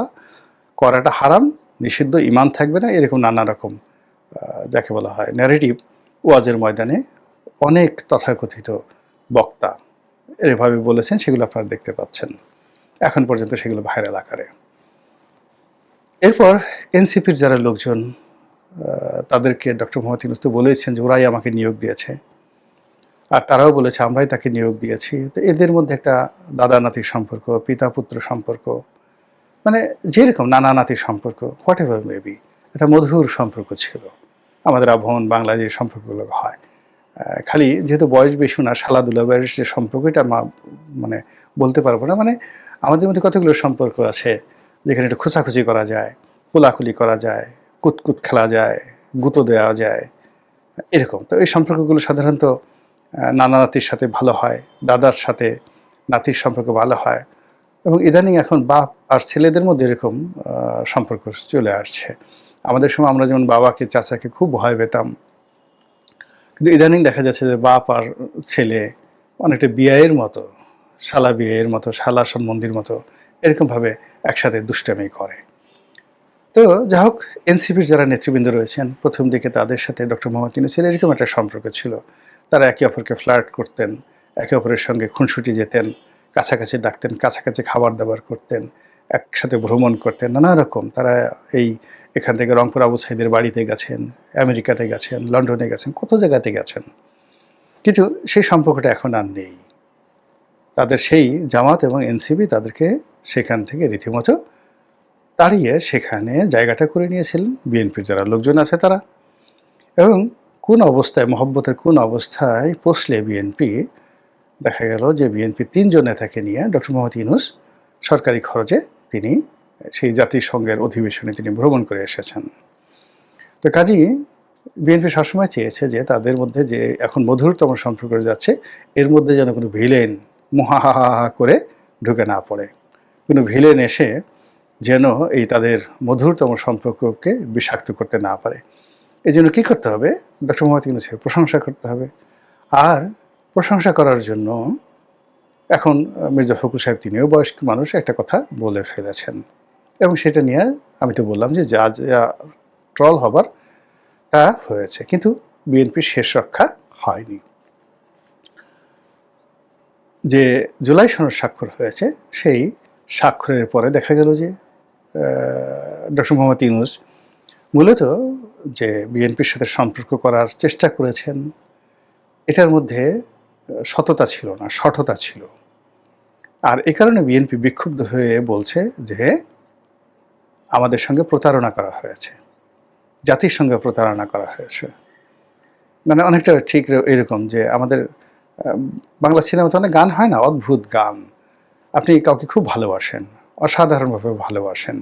করাটা হারাম, নিষিদ্ধ, ইমান থাকবে না, এরকম নানা রকম যাকে বলা হয় ন্যারেটিভ ওয়াজের ময়দানে অনেক তথাকথিত বক্তা এভাবে বলেছেন। সেগুলো আপনারা দেখতে পাচ্ছেন, এখন পর্যন্ত সেগুলো ভাইরাল আকারে। এরপর এনসিপির যারা লোকজন, তাদেরকে ডক্টর মোহাম্মদ ইউনূস তো বলেছেন যে ওরাই আমাকে নিয়োগ দিয়েছে, আর তারাও বলেছে আমরাই তাকে নিয়োগ দিয়েছি। তো এদের মধ্যে একটা দাদা নাতির সম্পর্ক, পিতা পুত্র সম্পর্ক, যেরকম নানা নাতির সম্পর্ক, হোয়াট এভার মেবি, একটা মধুর সম্পর্ক ছিল। আমাদের আবহমান বাংলায় যে সম্পর্কগুলো হয়, খালি যেহেতু বয়স বেশি না, শালাদুলা বয়স যে সম্পর্ক, এটা বলতে পারবো না। আমাদের মধ্যে কতগুলো সম্পর্ক আছে যেখানে একটু খোঁচাখুচি করা যায়, কোলাকুলি করা যায়, কুতকুত খেলা যায়, গুঁতো দেওয়া যায়, এরকম। তো এই সম্পর্কগুলো সাধারণত নানা নাতির সাথে ভালো হয়, দাদার সাথে নাতির সম্পর্ক ভালো হয়, এবং ইদানিং এখন বাপ আর ছেলেদের মধ্যে এরকম সম্পর্ক চলে আসছে। আমাদের সময় আমরা যেমন বাবাকে চাচাকে খুব ভয় পেতাম, কিন্তু ইদানিং দেখা যাচ্ছে যে বাপ আর ছেলে অনেকটা বিয়ের মতো, শালা বিয়ের মতো, শালা সম্বন্ধীর মতো এরকমভাবে একসাথে দুষ্টামি করে। তো যা হোক, এনসিপির যারা নেতৃবৃন্দ রয়েছেন প্রথম দিকে তাদের সাথে ডক্টর মোহাম্মদ ইউনূসের এরকম একটা সম্পর্ক ছিল। তারা একে অপরকে ফ্লার্ট করতেন, একে অপরের সঙ্গে খুনসুটি যেতেন, কাছাকাছি ডাকতেন, কাছাকাছি খাবার দাবার করতেন, একসাথে ভ্রমণ করতেন, নানা রকম। তারা এখান থেকে রংপুর আবু সাইদের বাড়িতে গেছেন, আমেরিকাতে গেছেন, লন্ডনে গেছেন, কত জায়গাতে গেছেন। কিন্তু সেই সম্পর্কটা এখন আর নেই। তাদের সেই জামাত এবং এনসিপি তাদেরকে সেখান থেকে রীতিমতো তাড়িয়ে সেখানে জায়গাটা করে নিয়েছিলেন বিএনপির যারা লোকজন আছে তারা। এবং কোন অবস্থায়, মহব্বতের কোন অবস্থায় পৌঁছলে বিএনপি, দেখা গেল যে বিএনপির 3 জন নেতাকে নিয়ে ডক্টর মোহাম্মদ ইউনূস সরকারি খরচে তিনি সেই জাতিসংঘের অধিবেশনে তিনি ভ্রমণ করে এসেছেন। তো কাজেই বিএনপি সবসময় চেয়েছে যে তাদের মধ্যে যে এখন মধুরতম সম্পর্ক যাচ্ছে, এর মধ্যে যেন কোনো ভিলেন মুহাহাহা করে ঢুকে না পড়ে, কোনো ভিলেন এসে যেন এই তাদের মধুরতম সম্পর্ককে বিষাক্ত করতে না পারে। এই জন্য কী করতে হবে, ডক্টর মোহাম্মদ ইউনূসের প্রশংসা করতে হবে। আর প্রশংসা করার জন্য এখন মির্জা ফখরুল সাহেব, তিনিও বয়স্ক মানুষ, একটা কথা বলে ফেলেছেন, এবং সেটা নিয়ে আমি তো বললাম যে যা যা ট্রল হবার তা হয়েছে, কিন্তু বিএনপির শেষ রক্ষা হয়নি। যে জুলাই সনদ স্বাক্ষর হয়েছে, সেই স্বাক্ষরের পরে দেখা গেল যে ডক্টর মোহাম্মদ ইউনূস মূলত যে বিএনপির সাথে সম্পর্ক করার চেষ্টা করেছেন, এটার মধ্যে সততা ছিল না, সঠতা ছিল। আর এ কারণে বিএনপি বিক্ষুব্ধ হয়ে বলছে যে আমাদের সঙ্গে প্রতারণা করা হয়েছে, জাতির সঙ্গে প্রতারণা করা হয়েছে। মানে অনেকটা ঠিক এরকম যে আমাদের বাংলা সিনেমাতে অনেক গান হয় না, অদ্ভুত গান, আপনি কাউকে খুব ভালোবাসেন, অসাধারণভাবে ভালোবাসেন,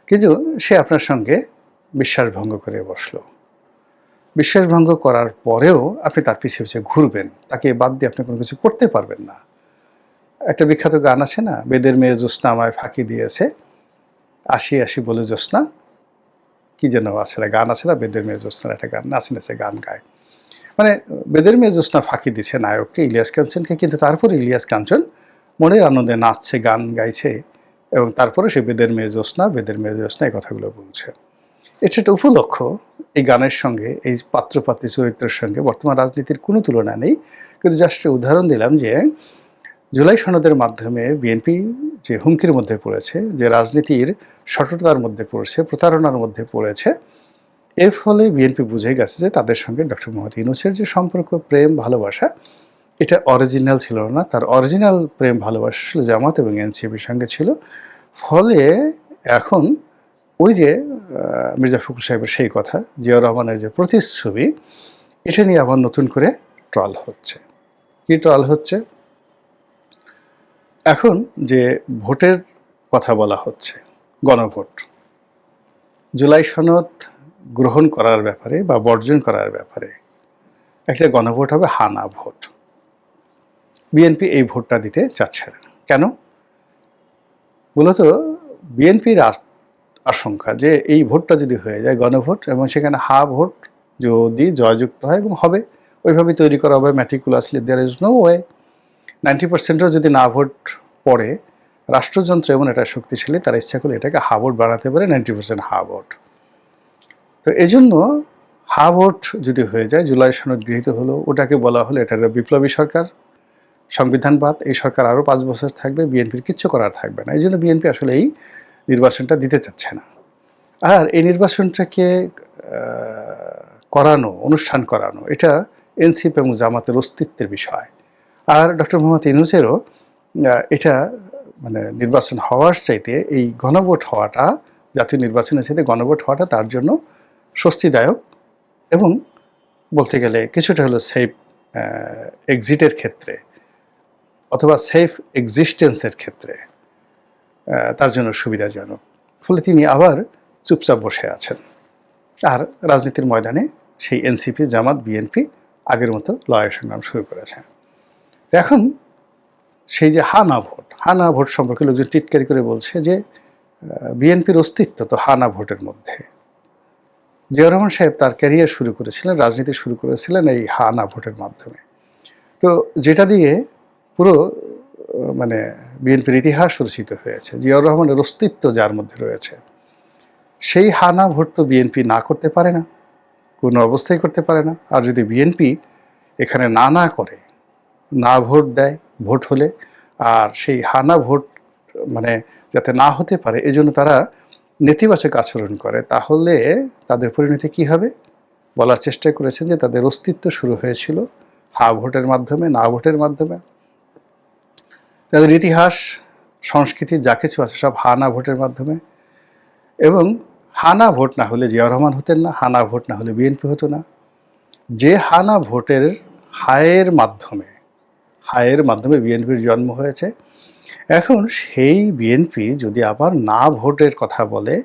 কিন্তু সে আপনার সঙ্গে বিশ্বাসভঙ্গ করে বসলো। বিশ্বাসভঙ্গ করার পরেও আপনি তার পিছিয়ে পিছিয়ে ঘুরবেন, তাকে বাদ দিয়ে আপনি কোনো কিছু করতে পারবেন না। একটা বিখ্যাত গান আছে না, বেদের মেয়ে জ্যোৎস্না আমায় ফাঁকি দিয়েছে, আসি আসি বলে জ্যোৎস্না, কি যেন আছে না গান আছে না, বেদের মেয়ে জ্যোৎস্নার একটা গান নাচে নাচে গান গায়। মানে বেদের মেয়ে জ্যোৎস্না ফাঁকি দিচ্ছে নায়ককে, ইলিয়াস কাঞ্চনকে, কিন্তু তারপরে ইলিয়াস কাঞ্চন মনের আনন্দে নাচছে, গান গাইছে, এবং তারপরে সে বেদের মেয়ে জ্যোৎস্না, বেদের মেয়ে জ্যোৎস্না এই কথাগুলো বলছে। এটা একটা উপলক্ষ। এই গানের সঙ্গে, এই পাত্রপাত্রী চরিত্রের সঙ্গে বর্তমান রাজনীতির কোনো তুলনা নেই, কিন্তু জাস্ট উদাহরণ দিলাম যে জুলাই সনদের মাধ্যমে বিএনপি যে হুমকির মধ্যে পড়েছে, যে রাজনীতির সঠতার মধ্যে পড়েছে, প্রতারণার মধ্যে পড়েছে, এর ফলে বিএনপি বুঝে গেছে যে তাদের সঙ্গে ডক্টর মোহাম্মদ ইউনূসের যে সম্পর্ক, প্রেম ভালোবাসা, এটা অরিজিনাল ছিল না। তার অরিজিনাল প্রেম ভালোবাসা ছিল জামাত এবং এনসিপির সঙ্গে ছিল। ফলে এখন ওই যে মির্জা ফখরুল সাহেবের সেই কথা, জিয়াউর রহমানের যে প্রতিচ্ছবি, এটা নিয়ে আবার নতুন করে ট্রল হচ্ছে। কি ট্রল হচ্ছে? এখন যে ভোটের কথা বলা হচ্ছে, গণভোট, জুলাই সনদ গ্রহণ করার ব্যাপারে বা বর্জন করার ব্যাপারে একটা গণভোট হবে, হানা ভোট। বিএনপি এই ভোটটা দিতে চাচ্ছে না। কেন? মূলত বিএনপির আশঙ্কা যে এই ভোটটা যদি হয়ে যায় গণভোট, এবং সেখানে হা ভোট যদি জয়যুক্ত হয়, এবং হবে ওইভাবে তৈরি করা হবে meticulously, there is no way 90%ও যদি না ভোট পড়ে, রাষ্ট্রযন্ত্র এমন একটা শক্তিশালী, তারা ইচ্ছা করলে এটাকে হা ভোট বাড়াতে পারে, 90% হা ভোট। তো এই জন্য হা ভোট যদি হয়ে যায়, জুলাই সনদ গৃহীত হলো, ওটাকে বলা হলো এটা একটা বিপ্লবী সরকার, সংবিধানবাদ, এই সরকার আরও 5 বছর থাকবে, বিএনপির কিচ্ছু করার থাকবে না। এই জন্য বিএনপি আসলে এই নির্বাচনটা দিতে চাচ্ছে না। আর এই নির্বাচনটাকে করানো, অনুষ্ঠান করানো, এটা এনসিপি এবং জামাতের অস্তিত্বের বিষয়। আর ডক্টর মোহাম্মদ ইউনূসেরও এটা মানে নির্বাচন হওয়ার চাইতে এই গণভোট হওয়াটা, জাতীয় নির্বাচনের চাইতে গণভোট হওয়াটা তার জন্য স্বস্তিদায়ক, এবং বলতে গেলে কিছুটা হলো সেফ এক্সিটের ক্ষেত্রে অথবা সেফ এক্সিস্টেন্সের ক্ষেত্রে তার জন্য সুবিধাজনক। ফলে তিনি আবার চুপচাপ বসে আছেন। আর রাজনীতির ময়দানে সেই এনসিপি, জামাত, বিএনপি আগের মতো লড়াই সংগ্রাম শুরু করেছে। এখন সেই যে হানা ভোট, হানা ভোট সম্পর্কে লোকজন টিটকারি করে বলছে যে বিএনপির অস্তিত্ব তো হানা ভোটের মধ্যে। জিয়াউর রহমান সাহেব তার ক্যারিয়ার শুরু করেছিলেন, রাজনীতি শুরু করেছিলেন এই হানা ভোটের মাধ্যমে। তো যেটা দিয়ে পুরো মানে বিএনপির ইতিহাস রচিত হয়েছে, জিয়াউর রহমানের অস্তিত্ব যার মধ্যে রয়েছে, সেই হানা ভোট তো বিএনপি না করতে পারে না, কোনো অবস্থায় করতে পারে না। আর যদি বিএনপি এখানে না করে, না ভোট দেয় ভোট হলে, আর সেই হানা ভোট মানে যাতে না হতে পারে এজন্য তারা নেতিবাচক আচরণ করে, তাহলে তাদের পরিণতি কি হবে? বলার চেষ্টা করেছেন যে তাদের অস্তিত্ব শুরু হয়েছিল হা ভোটের মাধ্যমে, না ভোটের মাধ্যমে। তাদের ইতিহাস, সংস্কৃতি যা কিছু আছে সব হানা ভোটের মাধ্যমে। এবং হানা ভোট না হলে জিয়াউর রহমান হতেন না, হানা ভোট না হলে বিএনপি হতো না। যে হানা ভোটের হায়ের মাধ্যমে বিএনপির জন্ম হয়েছে, এখন সেই বিএনপি যদি আবার না ভোটের কথা বলে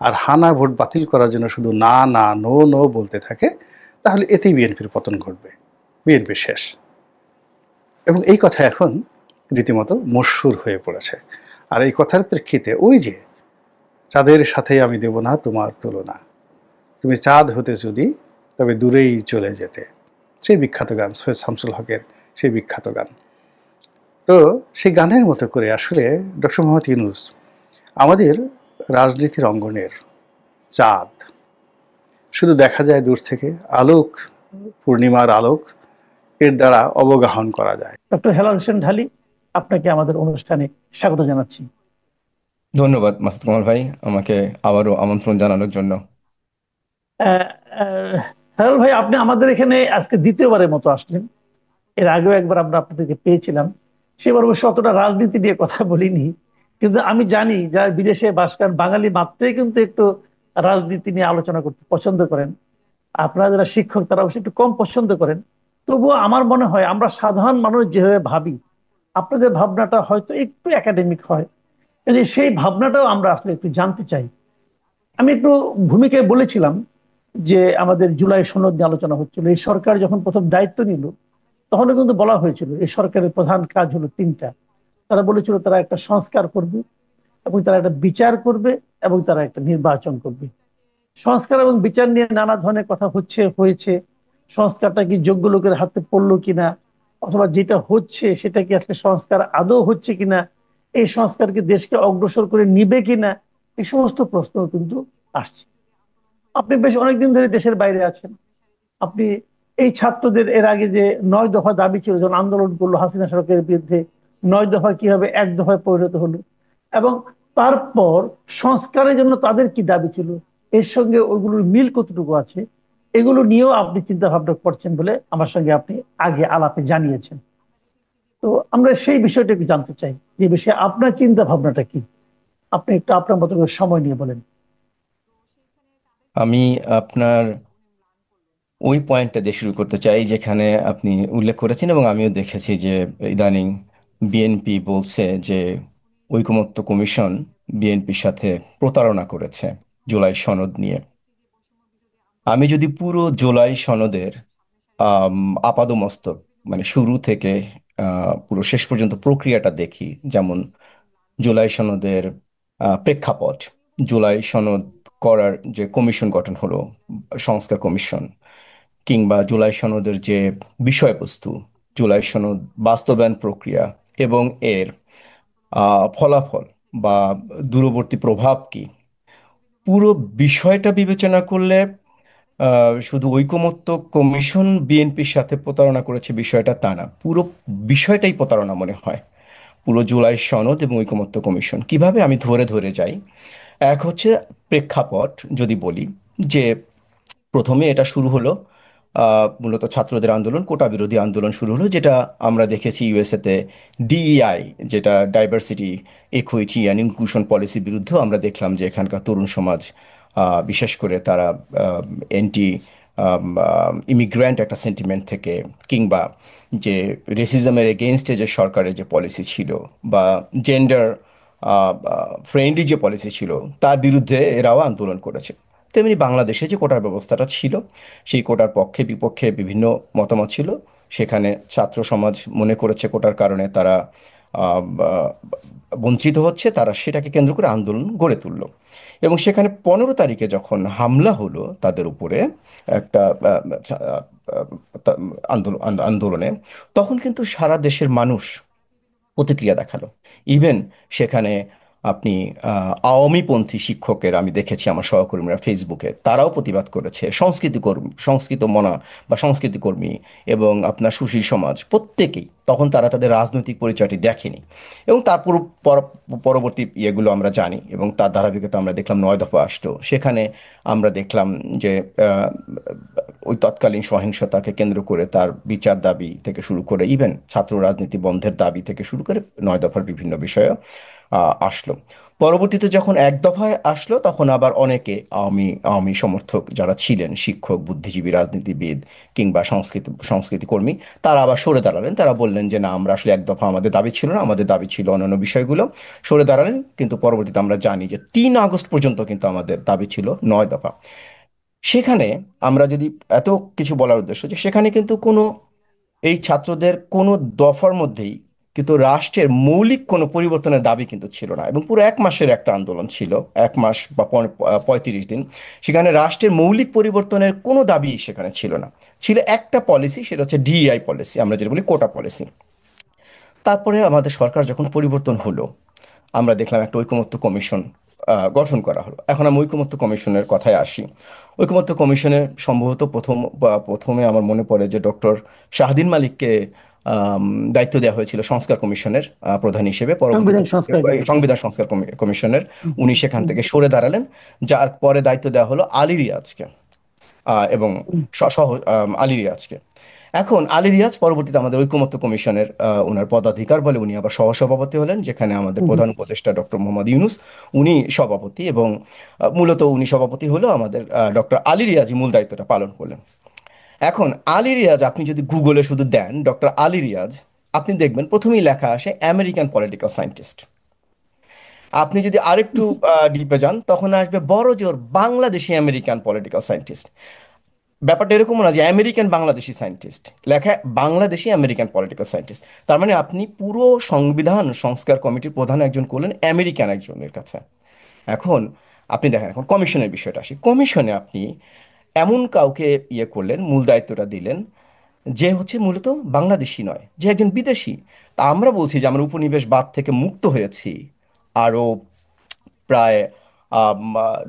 আর হানা ভোট বাতিল করার জন্য শুধু না না, নো নো বলতে থাকে, তাহলে এতেই বিএনপির পতন ঘটবে, বিএনপি শেষ। এবং এই কথা এখন রীতিমতো মশহুর হয়ে পড়েছে। আর এই কথার প্রেক্ষিতে ওই যে চাঁদের সাথে আমি দেব না তোমার তুলনা, তুমি চাঁদ হতে যদি তবে দূরেই চলে যেতে, সেই বিখ্যাত গান, সৈয়দ শামসুল হকের সেই বিখ্যাত গান। তো সেই গানের মতো করে আসলে ডক্টর মোহাম্মদ ইউনূস আমাদের রাজনীতির অঙ্গনের চাঁদ। শুধু দেখা যায় দূর থেকে, আলোক, পূর্ণিমার আলোক এর দ্বারা অবগাহন করা যায়। ডক্টর হেলাল হোসেন ঢালী, আপনাকে আমাদের অনুষ্ঠানে স্বাগত জানাচ্ছি। ধন্যবাদ মাসুদ কামাল ভাই, আমাকে আবারও আমন্ত্রণ জানানোর জন্য। হেলাল ভাই, আপনি আমাদের এখানে আজকে দ্বিতীয়বারের মতো আসলেন। এর আগেও একবার আমরা আপনাদেরকে পেয়েছিলাম, সেবার অবশ্য অতটা রাজনীতি নিয়ে কথা বলিনি, কিন্তু আমি জানি যারা বিদেশে বাস করেন বাঙালি মাত্রই কিন্তু একটু রাজনীতি নিয়ে আলোচনা করতে পছন্দ করেন। আপনারা যারা শিক্ষক তারা অবশ্যই একটু কম পছন্দ করেন। তবুও আমার মনে হয় আমরা সাধারণ মানুষ যেভাবে ভাবি, আপনাদের ভাবনাটা হয়তো একটু একাডেমিক হয়, কাজে সেই ভাবনাটাও আমরা আসলে একটু জানতে চাই। আমি একটু ভূমিকায় বলেছিলাম যে আমাদের জুলাই সনদ নিয়ে আলোচনা হচ্ছিল। এই সরকার যখন প্রথম দায়িত্ব নিল তখন কিন্তু বলা হয়েছিল এই সরকারের প্রধান কাজ হলো তিনটা। তারা বলেছিল তারা একটা সংস্কার করবে, এবং তারা একটা বিচার করবে, এবং তারা একটা নির্বাচন করবে। সংস্কার এবং বিচার নিয়ে নানা ধরনের কথা হয়েছে। সংস্কারটা কি যোগ্য লোকের হাতে পড়লো কিনা, অথবা যেটা হচ্ছে সেটা কি আসলে সংস্কার আদৌ হচ্ছে কিনা, এই সংস্কারকে দেশকে অগ্রসর করে নিবে কিনা, এই সমস্ত প্রশ্ন কিন্তু আসছে। আপনি বেশ অনেকদিন ধরে দেশের বাইরে আছেন। আপনি এই ছাত্রদের এর আগে যে 9 দফা দাবি ছিল, যখন আন্দোলন করলো হাসিনা সরকারের বিরুদ্ধে, 9 দফা কিভাবে 1 দফায় পরিণত হলো, এবং তারপর সংস্কারের জন্য তাদের কি দাবি ছিল, এর সঙ্গে ওইগুলোর মিল কতটুকু আছে, এগুলো নিয়েও আপনি চিন্তা ভাবনা করছেন বলে আমার সঙ্গে আপনি আগে আলাপে জানিয়েছেন। তো আমরা সেই বিষয়টা একটু জানতে চাই, যে বিষয়ে আপনার চিন্তা ভাবনাটা কি। আপনি একটু আপনার মতো করে সময় নিয়ে বলেন। আমি আপনার ওই পয়েন্টটা দিয়ে শুরু করতে চাই যেখানে আপনি উল্লেখ করেছেন, এবং আমিও দেখেছি যে ইদানিং বিএনপি বলছে যে ঐকমত্য কমিশন বিএনপির সাথে প্রতারণা করেছে জুলাই সনদ নিয়ে। আমি যদি পুরো জুলাই সনদের আম, আপাদমস্তক মানে শুরু থেকে পুরো শেষ পর্যন্ত প্রক্রিয়াটা দেখি, যেমন জুলাই সনদের প্রেক্ষাপট, জুলাই সনদ করার যে কমিশন গঠন হলো, সংস্কার কমিশন, কিংবা জুলাই সনদের যে বিষয়বস্তু, জুলাই সনদ বাস্তবায়ন প্রক্রিয়া এবং এর ফলাফল বা দূরবর্তী প্রভাব কি, পুরো বিষয়টা বিবেচনা করলে শুধু ঐকমত্য কমিশন বিএনপির সাথে প্রতারণা করেছে বিষয়টা তা না, পুরো বিষয়টাই প্রতারণা মনে হয়। পুরো জুলাই সনদ এবং ঐকমত্য কমিশন কিভাবে, আমি ধরে ধরে যাই। এক হচ্ছে প্রেক্ষাপট, যদি বলি যে প্রথমে এটা শুরু হলো মূলত ছাত্রদের আন্দোলন, কোটা বিরোধী আন্দোলন শুরু হলো, যেটা আমরা দেখেছি ইউএসএতে ডিইআই, যেটা ডাইভার্সিটি, ইকুইটি অ্যান্ড ইনক্লুশন পলিসির বিরুদ্ধেও আমরা দেখলাম যে এখানকার তরুণ সমাজ বিশেষ করে তারা অ্যান্টি ইমিগ্র্যান্ট একটা সেন্টিমেন্ট থেকে, কিংবা যে রেসিজমের এগেনস্টে যে সরকারের যে পলিসি ছিল, বা জেন্ডার ফ্রেন্ডলি যে পলিসি ছিল, তার বিরুদ্ধে এরাও আন্দোলন করেছে। তেমনি বাংলাদেশে যে কোটার ব্যবস্থাটা ছিল, সেই কোটার পক্ষে বিপক্ষে বিভিন্ন মতামত ছিল। সেখানে ছাত্র সমাজ মনে করেছে কোটার কারণে তারা বঞ্চিত হচ্ছে, তারা সেটাকে কেন্দ্র করে আন্দোলন গড়ে তুললো। এবং সেখানে 15 তারিখে যখন হামলা হলো তাদের উপরে একটা আন্দোলনে, তখন কিন্তু সারা দেশের মানুষ প্রতিক্রিয়া দেখালো। ইভেন সেখানে আপনি আওয়ামীপন্থী শিক্ষকের আমি দেখেছি, আমার সহকর্মীরা ফেসবুকে তারাও প্রতিবাদ করেছে, সংস্কৃতি কর্মী, সংস্কৃত মনা বা সংস্কৃতি কর্মী এবং আপনার সুশীল সমাজ প্রত্যেকেই, তখন তারা তাদের রাজনৈতিক পরিচয়টি দেখেনি। এবং তারপর পরবর্তী ইয়েগুলো আমরা জানি, এবং তার ধারাবাহিকতা আমরা দেখলাম 9 দফা আসলো। সেখানে আমরা দেখলাম যে আহ, ওই তৎকালীন সহিংসতাকে কেন্দ্র করে তার বিচার দাবি থেকে শুরু করে, ইভেন ছাত্র রাজনীতি বন্ধের দাবি থেকে শুরু করে 9 দফার বিভিন্ন বিষয়ে আসলো। পরবর্তীতে যখন 1 দফায় আসলো, তখন আবার অনেকে আওয়ামী আওয়ামী সমর্থক যারা ছিলেন, শিক্ষক, বুদ্ধিজীবী, রাজনীতিবিদ কিংবা সংস্কৃতি কর্মী, তারা আবার সরে দাঁড়ালেন। তারা বললেন যে না, আমরা আসলে 1 দফা আমাদের দাবি ছিল না, আমাদের দাবি ছিল অন্যান্য বিষয়গুলো। সরে দাঁড়ালেন, কিন্তু পরবর্তীতে আমরা জানি যে 3 আগস্ট পর্যন্ত কিন্তু আমাদের দাবি ছিল 9 দফা। সেখানে আমরা যদি এত কিছু বলার উদ্দেশ্য যে সেখানে কিন্তু কোনো এই ছাত্রদের কোনো দফার মধ্যেই কিন্তু রাষ্ট্রের মৌলিক কোনো পরিবর্তনের দাবি কিন্তু ছিল না, এবং পুরো 1 মাসের একটা আন্দোলন ছিল, 1 মাস বা 35 দিন। সেখানে রাষ্ট্রের মৌলিক পরিবর্তনের কোনো দাবি সেখানে ছিল না। ছিল একটা পলিসি, সেটা হচ্ছে ডিইআই পলিসি, আমরা যেটা বলি কোটা পলিসি। তারপরে আমাদের সরকার যখন পরিবর্তন হলো, আমরা দেখলাম একটা ঐকমত্য কমিশন গঠন করা হলো। এখন আমি ঐকমত্য কমিশনের কথায় আসি। ঐকমত্য কমিশনে সম্ভবত প্রথমে আমার মনে পড়ে যে ডক্টর শাহদিন মালিককে দায়িত্ব দেওয়া হয়েছিল সংস্কার কমিশনের প্রধান হিসেবে। পরবর্তীতে সংবিধান সংস্কার কমিশন। সংবিধান সংস্কার কমিশনের উনি সেখান থেকে সরে দাঁড়ালেন, যার পরে দায়িত্ব দেওয়া হলো আলী রিয়াজকে। এবং সহ আলী রিয়াজকে। এখন আলী রিয়াজ পরবর্তীতে আমাদের ঐকমত্য কমিশনের ওনার পদাধিকার বলে উনি আবার সহসভাপতি হলেন, যেখানে আমাদের প্রধান উপদেষ্টা ডক্টর মোহাম্মদ ইউনূস উনি সভাপতি, এবং মূলত উনি সভাপতি হলেও আমাদের ডক্টর আলী রিয়াজই মূল দায়িত্বটা পালন করলেন। এখন আলী রিয়াজ আপনি যদি গুগলে শুধু দেন ডক্টর আলী রিয়াজ, আপনি দেখবেন প্রথমেই লেখা আসে আমেরিকান পলিটিক্যাল সায়েন্টিস্ট। আপনি যদি আরেকটু ডিপে যান তখন আসবে বড় জোর বাংলাদেশি আমেরিকান পলিটিক্যাল সায়েন্টিস্ট। ব্যাপারটা এরকম না যে আমেরিকান বাংলাদেশি সায়েন্টিস্ট, লেখা বাংলাদেশি আমেরিকান পলিটিক্যাল সায়েন্টিস্ট। তার মানে আপনি পুরো সংবিধান সংস্কার কমিটির প্রধান একজন করলেন আমেরিকান একজনের কাছে। এখন আপনি দেখেন, এখন কমিশনের বিষয়টা আসি। কমিশনে আপনি এমন কাউকে ইয়ে করলেন, মূল দায়িত্বটা দিলেন যে হচ্ছে মূলত বাংলাদেশি নয়, যে একজন বিদেশি। তা আমরা বলছি যে আমরা উপনিবেশবাদ থেকে মুক্ত হয়েছি আরও প্রায়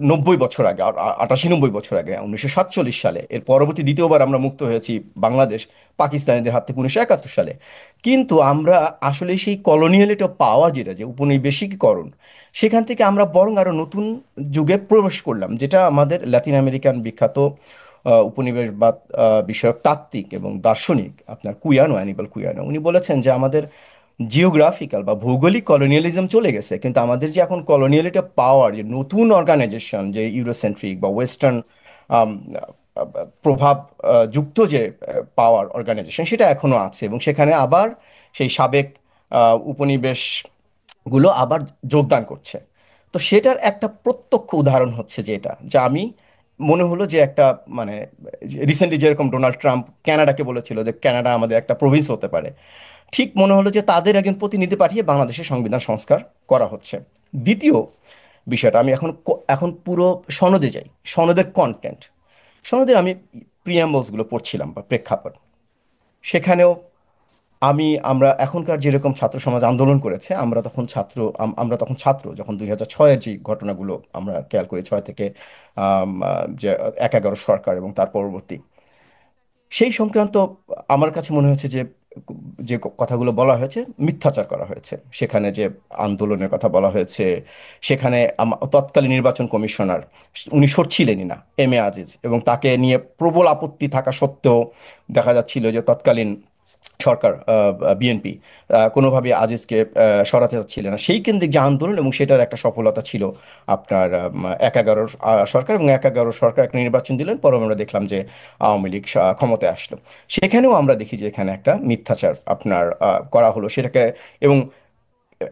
90 বছর আগে, 88-90 বছর আগে, 1947 সালে। এর পরবর্তী দ্বিতীয়বার আমরা মুক্ত হয়েছি বাংলাদেশ পাকিস্তানিদের হাত থেকে 1971 সালে। কিন্তু আমরা আসলে সেই কলোনিয়ালিটি পাওয়া, যেটা যে উপনিবেশিকীকরণ, সেখান থেকে আমরা বরং আরো নতুন যুগে প্রবেশ করলাম, যেটা আমাদের লাতিন আমেরিকান বিখ্যাত উপনিবেশবাদ বিষয়ক তাত্ত্বিক এবং দার্শনিক আপনার কুয়ানো, অ্যানিবাল কুয়ানো, উনি বলেছেন যে আমাদের জিওগ্রাফিক্যাল বা ভৌগোলিক কলোনিয়ালিজম চলে গেছে, কিন্তু আমাদের যে এখন কলোনিয়ালিটি পাওয়ার, যে নতুন অর্গানাইজেশন, যে ইউরোসেন্ট্রিক বা ওয়েস্টার্ন প্রভাব যুক্ত যে পাওয়ার অর্গানাইজেশন, সেটা এখনো আছে, এবং সেখানে আবার সেই সাবেক উপনিবেশগুলো আবার যোগদান করছে। তো সেটার একটা প্রত্যক্ষ উদাহরণ হচ্ছে যে এটা, যা আমি মনে হলো যে একটা মানে রিসেন্টলি যেরকম ডোনাল্ড ট্রাম্প কানাডাকে বলেছিল যে কানাডা আমাদের একটা প্রভিন্স হতে পারে, ঠিক মনে হলো যে তাদের একজন প্রতিনিধি পাঠিয়ে বাংলাদেশের সংবিধান সংস্কার করা হচ্ছে। দ্বিতীয় বিষয়টা, আমি এখন পুরো সনদে যাই, সনদের কন্টেন্ট। সনদের আমি প্রিয়াম্বলসগুলো পড়ছিলাম বা প্রেক্ষাপট, সেখানেও আমরা এখনকার যেরকম ছাত্র সমাজ আন্দোলন করেছে, আমরা তখন ছাত্র যখন 2006-এর যে ঘটনাগুলো আমরা খেয়াল করি, 6 থেকে যে 1-11 সরকার এবং তার পরবর্তী সেই সংক্রান্ত, আমার কাছে মনে হয়েছে যে যে কথাগুলো বলা হয়েছে মিথ্যাচার করা হয়েছে। সেখানে যে আন্দোলনের কথা বলা হয়েছে, সেখানে তৎকালীন নির্বাচন কমিশনার উনি সরছিলেনই না, আজিজ, এবং তাকে নিয়ে প্রবল আপত্তি থাকা সত্ত্বেও দেখা যাচ্ছিল যে তৎকালীন সরকার বিএনপি কোনোভাবে আজিজকে সরাতে চাচ্ছিল না। সেই কেন্দ্রিক যে আন্দোলন, এবং সেটার একটা সফলতা ছিল আপনার 1-11 সরকার, এবং 1-11 সরকার একটা নির্বাচন দিলেন, পরে আমরা দেখলাম যে আওয়ামী লীগ ক্ষমতায় আসলো। সেখানেও আমরা দেখি যে এখানে একটা মিথ্যাচার আপনার করা হলো সেটাকে। এবং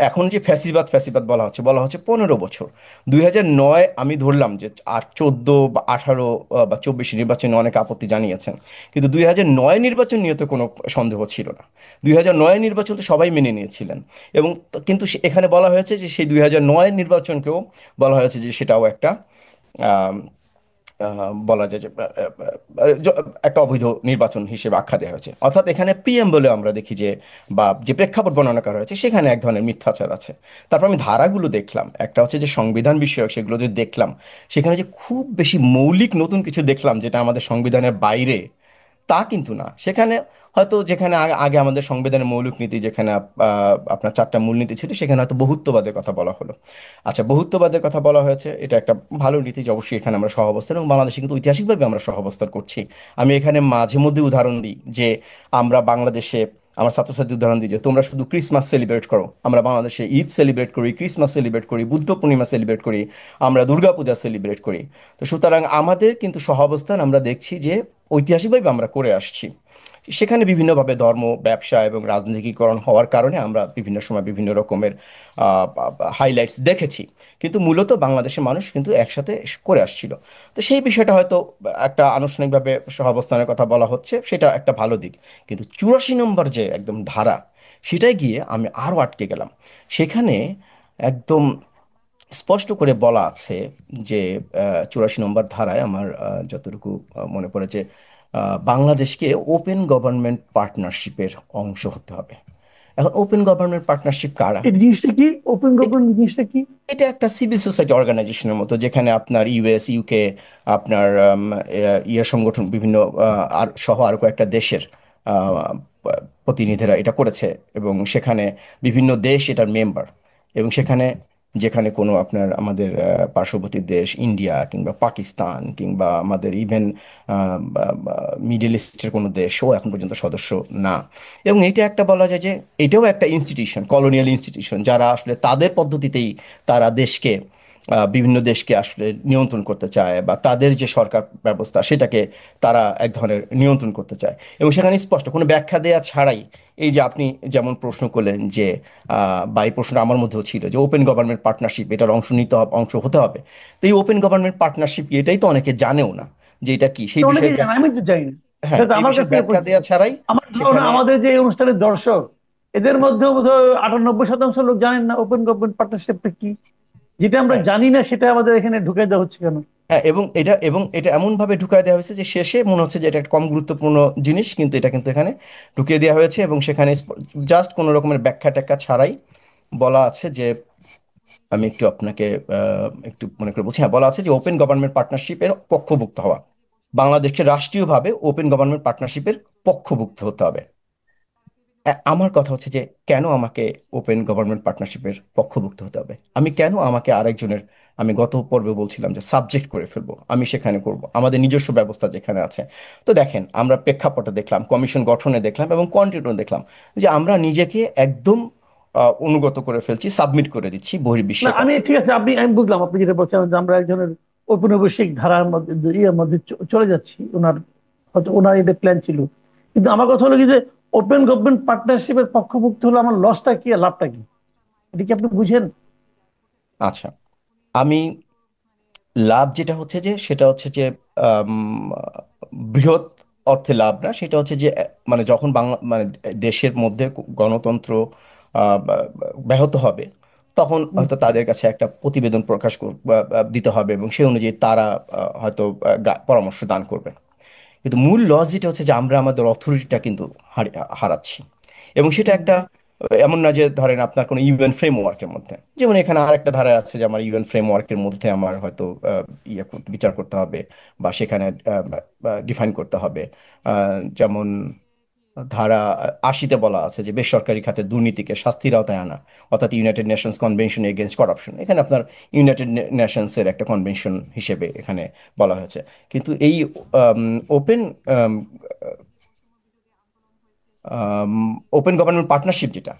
এখন যে ফ্যাসিবাদ ফ্যাসিবাদ বলা হচ্ছে 15 বছর। 2009 আমি ধরলাম যে 14 বা 18 বা 24 নির্বাচনে অনেক আপত্তি জানিয়েছেন, কিন্তু 2009 নির্বাচন নিয়ে তো কোনো সন্দেহ ছিল না। 2009 নির্বাচন তো সবাই মেনে নিয়েছিলেন, এবং কিন্তু এখানে বলা হয়েছে যে সেই 2009 নির্বাচনকেও বলা হয়েছে যে সেটাও একটা বলা যায় যে একটা অবৈধ নির্বাচন হিসেবে আখ্যা দেওয়া হয়েছে। অর্থাৎ এখানে বলে আমরা দেখি যে, বা যে প্রেক্ষাপট বর্ণনা করা হয়েছে, সেখানে এক ধরনের মিথ্যাচার আছে। তারপর আমি ধারাগুলো দেখলাম, একটা হচ্ছে যে সংবিধান বিষয়ক, সেগুলো যে দেখলাম, সেখানে যে খুব বেশি মৌলিক নতুন কিছু দেখলাম যেটা আমাদের সংবিধানের বাইরে, তা কিন্তু না। সেখানে হয়তো যেখানে আগে আমাদের সংবিধানের মৌলিক নীতি, যেখানে আপনার 4টা মূলনীতি ছিল, সেখানে হয়তো বহুত্ববাদের কথা বলা হলো। আচ্ছা, বহুত্ববাদের কথা বলা হয়েছে, এটা একটা ভালো নীতি যে অবশ্যই এখানে আমরা সহাবস্থান, এবং বাংলাদেশে কিন্তু ঐতিহাসিকভাবে আমরা সহাবস্থান করছি। আমি এখানে মাঝে মধ্যে উদাহরণ দিই যে আমরা বাংলাদেশে আমার ছাত্রছাত্রী উদাহরণ দিই যে তোমরা শুধু ক্রিসমাস সেলিব্রেট করো, আমরা বাংলাদেশে ঈদ সেলিব্রেট করি, ক্রিসমাস সেলিব্রেট করি, বুদ্ধ পূর্ণিমা সেলিব্রেট করি, আমরা দুর্গাপূজা সেলিব্রেট করি। তো সুতরাং আমাদের কিন্তু সহাবস্থান আমরা দেখছি যে ঐতিহাসিকভাবে আমরা করে আসছি। সেখানে বিভিন্নভাবে ধর্ম, ব্যবসা এবং রাজনীতিকরণ হওয়ার কারণে আমরা বিভিন্ন সময় বিভিন্ন রকমের হাইলাইটস দেখেছি, কিন্তু মূলত বাংলাদেশের মানুষ কিন্তু একসাথে করে আসছিল। তো সেই বিষয়টা হয়তো একটা আনুষ্ঠানিকভাবে সহাবস্থানের কথা বলা হচ্ছে, সেটা একটা ভালো দিক। কিন্তু 84 নম্বর যে একদম ধারা, সেটাই গিয়ে আমি আরও আটকে গেলাম। সেখানে একদম স্পষ্ট করে বলা আছে যে 84 নম্বর ধারায় আমার যতটুকু মনে পড়ে যে বাংলাদেশকে ওপেন গভর্নমেন্ট পার্টনারশিপের অংশ হতে হবে। এখন ওপেন গভর্নমেন্ট পার্টনারশিপ কারা? এই জিনিসটা কি ওপেন গভর্নমেন্ট জিনিসটা কি? এটা একটা সিভিল সোসাইটি অর্গানাইজেশনের মতো, যেখানে আপনার ইউএস, ইউকে, আপনার ইয়ে সংগঠন বিভিন্ন আর সহ আরো কয়েকটা দেশের আহ, প্রতিনিধিরা এটা করেছে, এবং সেখানে বিভিন্ন দেশ এটার মেম্বার, এবং সেখানে যেখানে কোনো আপনার আমাদের পার্শ্ববর্তী দেশ ইন্ডিয়া কিংবা পাকিস্তান কিংবা আমাদের ইভেন মিডল ইস্টের কোনো দেশও এখন পর্যন্ত সদস্য না। এবং এটা একটা বলা যায় যে এটাও একটা ইনস্টিটিউশন, কলোনিয়াল ইনস্টিটিউশন, যারা আসলে তাদের পদ্ধতিতেই তারা দেশকে বিভিন্ন দেশকে আসলে নিয়ন্ত্রণ করতে চায়, বা তাদের যে সরকার ব্যবস্থা সেটাকে তারা এক ধরনের নিয়ন্ত্রণ করতে চায়। এবং সেখানে স্পষ্ট কোনো ব্যাখ্যা দেওয়া ছাড়াই এই যে আপনি যেমন প্রশ্ন করলেন যে বা এই প্রশ্নটা আমার মধ্যেও ছিল যে ওপেন গভর্নমেন্ট পার্টনারশিপ এটার অংশ নিতে হবে, অংশ হতে হবে। তো এই ওপেন গভর্নমেন্ট পার্টনারশিপ এটাই তো অনেকে জানেও না যে এটা কি, সেই বিষয়ে অনেকেই জানে, আমি তো জানি না। হ্যাঁ, এটা তো এই আমার বিষয়ে কাছে ব্যাখ্যা পরিচিত। দেওয়া ছাড়াই আমার ধারণা সেখানে আমাদের যে এই অনুষ্ঠানের দর্শক, এদের মধ্যে বোধহয় 98% লোক জানেন না ওপেন গভর্নমেন্ট পার্টনারশিপটা কি। যেটা আমরা হ্যাঁ জানি না সেটা আমাদের এখানে ঢুকাই দেওয়া হচ্ছে কেন? হ্যাঁ, এবং এটা এমন ভাবে ঢুকায় দেওয়া হয়েছে যে শেষে মনে হচ্ছে যে এটা একটা কম গুরুত্বপূর্ণ জিনিস, কিন্তু এটা কিন্তু এখানে ঢুকিয়ে দেওয়া হয়েছে। এবং সেখানে জাস্ট কোনো রকমের ব্যাখ্যা ট্যাখ্যা ছাড়াই বলা আছে যে, আমি একটু আপনাকে একটু মনে করে বলছি, হ্যাঁ বলা আছে যে ওপেন গভর্নমেন্ট পার্টনারশিপের পক্ষভুক্ত হওয়া, বাংলাদেশকে রাষ্ট্রীয়ভাবে ওপেন গভর্নমেন্ট পার্টনারশিপের পক্ষভুক্ত হতে হবে। আমার কথা হচ্ছে যে কেন আমাকে ওপেন গভর্নমেন্ট পার্টনারশিপের পক্ষভুক্ত হতে হবে? আমি কেন আমাকে আরেকজনের, আমি গত পর্বে বলছিলাম যে সাবজেক্ট করে ফেলবো, আমি সেখানে করব আমাদের নিজস্ব ব্যবস্থা যেখানে আছে। তো দেখেন, আমরা প্রেক্ষাপটে দেখলাম, কমিশন গঠনে দেখলাম এবং কন্টিনিউ দেখলাম যে আমরা নিজেকে একদম অনুগত করে ফেলছি, সাবমিট করে দিচ্ছি না, বহির্বিশ্বের আমি কাছে। ঠিক আছে, আমি বুঝলাম আপনি যেটা বলছেন যে আমরা একজনের ঔপনিবেশিক ধারার মধ্যে ইয়ের মধ্যে চলে যাচ্ছি। ওনার হয়তো ওনার এটা প্ল্যান ছিল, কিন্তু আমার কথা হলো কি যে ওপেন গভর্নমেন্ট পার্টনারশিপের পক্ষভুক্ত হলে আমার লসটা কি আর লাভটা কি, এটা কি আপনি বুঝেন? আচ্ছা, আমি লাভ যেটা হচ্ছে যে সেটা হচ্ছে যে আম, বৃহৎ অর্থে লাভ না, সেটা হচ্ছে যে মানে যখন বাংলা মানে দেশের মধ্যে গণতন্ত্র ব্যাহত হবে, তখন হুম। হয়তো তাদের কাছে একটা প্রতিবেদন প্রকাশ দিতে হবে এবং সেই অনুযায়ী তারা হয়তো পরামর্শ দান করবে। কিন্তু মূল লস যেটা হচ্ছে যে আমরা আমাদের অথরিটিটা কিন্তু হারাচ্ছি। এবং সেটা হুম। একটা এমন না যে ধরেন আপনার কোনো ইউএন ফ্রেমওয়ার্কের মধ্যে, যেমন এখানে আরেকটা ধারা আছে যে আমার ইউএন ফ্রেমওয়ার্কের মধ্যে আমার হয়তো বিচার করতে হবে বা সেখানে ডিফাইন করতে হবে। যেমন ধারা 80-তে বলা আছে যে বেসরকারি খাতে দুর্নীতিকে শাস্তির আওতায় আনা, অর্থাৎ United Nations convention against corruption, এখানে আপনার ইউনাইটেড নেশনসের একটা কনভেনশন হিসেবে এখানে বলা হয়েছে। কিন্তু এই ওপেন ওপেন গভর্নমেন্ট পার্টনারশিপ যেটা,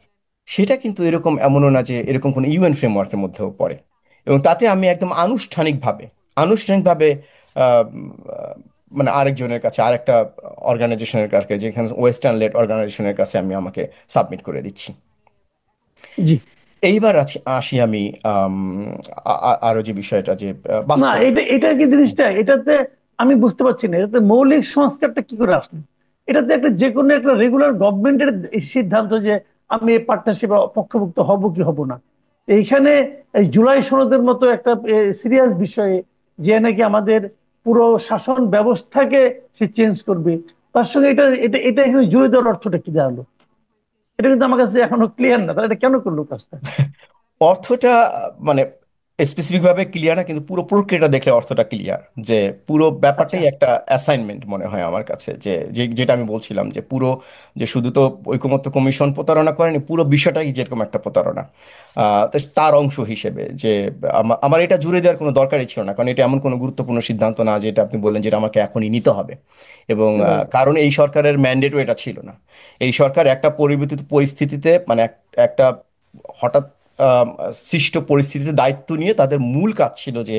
সেটা কিন্তু এরকম এমনও না যে এরকম কোনো ইউএন ফ্রেমওয়ার্কের মধ্যেও পড়ে। এবং তাতে আমি একদম আনুষ্ঠানিকভাবে আহ, উম, মানে আরেকজনের কাছে, আরেকটা অর্গানাইজেশনের কাছে, যেখানে ওয়েস্টার্ন লেড অর্গানাইজেশনের কাছে আমি আমাকে সাবমিট করে দিচ্ছি। জি। এইবার আসি আমি আম, আরো যে বিষয়টা যে না, বাস্তবে। এটা কি জিনিসটা, এটাতে আমি বুঝতে পারছি না, এটাতে মৌলিক সংস্কারটা কি করে আসলো? এটাতে একটা যে কোনো একটা রেগুলার গভর্নমেন্টের সিদ্ধান্ত যে আমি এই পার্টনারশিপে পক্ষভুক্ত হব কি হব না। এইখানে এই জুলাই সনদের মতো একটা সিরিয়াস বিষয়ে যে নাকি আমাদের পুরো শাসন ব্যবস্থাকে সে চেঞ্জ করবে, তার সঙ্গে এটা এটা এটা এখানে জুড়ে দেওয়ার অর্থটা কি দাঁড়ালো? এটা কিন্তু আমার কাছে এখনো ক্লিয়ার না, তাহলে এটা কেন করলো কাজটা? অর্থটা মানে স্পেসিফিক ভাবে ক্লিয়ার না, কিন্তু পুরো প্রক্রিয়াটা দেখলে অর্থটা ক্লিয়ার। যে পুরো আচ্ছা। ব্যাপারটাই একটা অ্যাসাইনমেন্ট মনে হয় আমার কাছে, যেটা আমি বলছিলাম যে পুরো, যে শুধু তো ঐকমত্য কমিশন প্রতারণা করেনি, পুরো বিষয়টাই যেরকম একটা প্রতারণা। তো তার অংশ হিসেবে যে আমার এটা জুড়ে দেওয়ার কোনো দরকারই ছিল না, কারণ এটা এমন কোনো গুরুত্বপূর্ণ সিদ্ধান্ত না যেটা আপনি বললেন যেটা আমাকে এখনই নিতে হবে। এবং রাইট। কারণ এই সরকারের ম্যান্ডেটও এটা ছিল না। এই সরকার একটা পরিবর্তিত পরিস্থিতিতে মানে একটা হঠাৎ আম, সৃষ্ট পরিস্থিতিতে দায়িত্ব নিয়ে তাদের মূল কাজ ছিল যে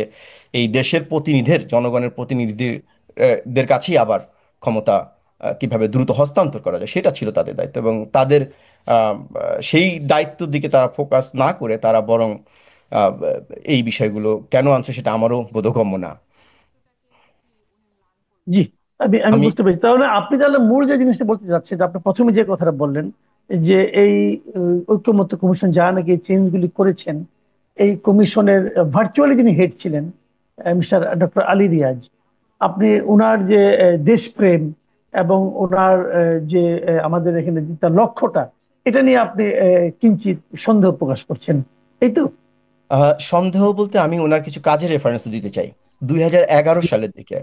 এই দেশের প্রতিনিধির, জনগণের প্রতিনিধিদের দের কাছেই আবার ক্ষমতা কিভাবে দ্রুত হস্তান্তর করা যায়, সেটা ছিল তাদের দায়িত্ব। এবং তাদের সেই দায়িত্বের দিকে তারা ফোকাস না করে তারা বরং আহ, এই বিষয়গুলো কেন আনছে সেটা আমারও বোধগম্য না। জি। আমি আমি আমি বুঝতে পেরেছি, তাহলে আপনি তাহলে মূল যে জিনিসটা বলতে চাচ্ছেন, যে আপনি প্রথমে যে কথাটা বললেন যে এই ঐকমত্য কমিশন যারা নাকি চেঞ্জ গুলি করেছেন, এই কমিশনের ভার্চুয়ালি যিনি হেড ছিলেন মিস্টার ডক্টর আলী রিয়াজ, আপনি ওনার যে দেশপ্রেম এবং ওনার যে আমাদের এখানে যে তার লক্ষ্যটা, এটা নিয়ে আপনি কিঞ্চিত সন্দেহ প্রকাশ করছেন, এই তো? সন্দেহ বলতে আমি ওনার কিছু কাজের রেফারেন্স দিতে চাই। 2011 সালের দিকে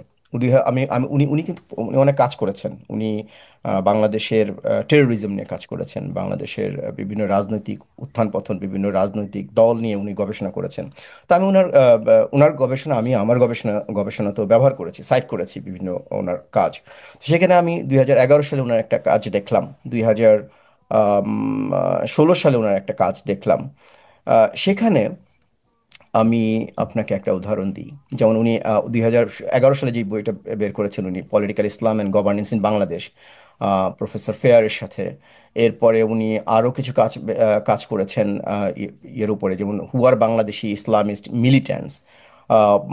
আমি আমি উনি উনি কিন্তু উনি অনেক কাজ করেছেন। উনি বাংলাদেশের টেরোরিজম নিয়ে কাজ করেছেন, বাংলাদেশের বিভিন্ন রাজনৈতিক উত্থান পতন, বিভিন্ন রাজনৈতিক দল নিয়ে উনি গবেষণা করেছেন। তো আমি ওনার গবেষণা আমি আমার গবেষণা তো ব্যবহার করেছি, সাইট করেছি বিভিন্ন ওনার কাজ। তো সেখানে আমি 2011 সালে ওনার একটা কাজ দেখলাম, 2016 সালে ওনার একটা কাজ দেখলাম। সেখানে আমি আপনাকে একটা উদাহরণ দিই। যেমন উনি 2011 সালে যে বইটা বের করেছেন উনি, political Islam and governance in Bangladesh, professor ফেয়ারের সাথে। এরপরে উনি আরও কিছু কাজ করেছেন ইয়ের উপরে, যেমন হুয়ার বাংলাদেশি ইসলামিস্ট মিলিট্যান্টস,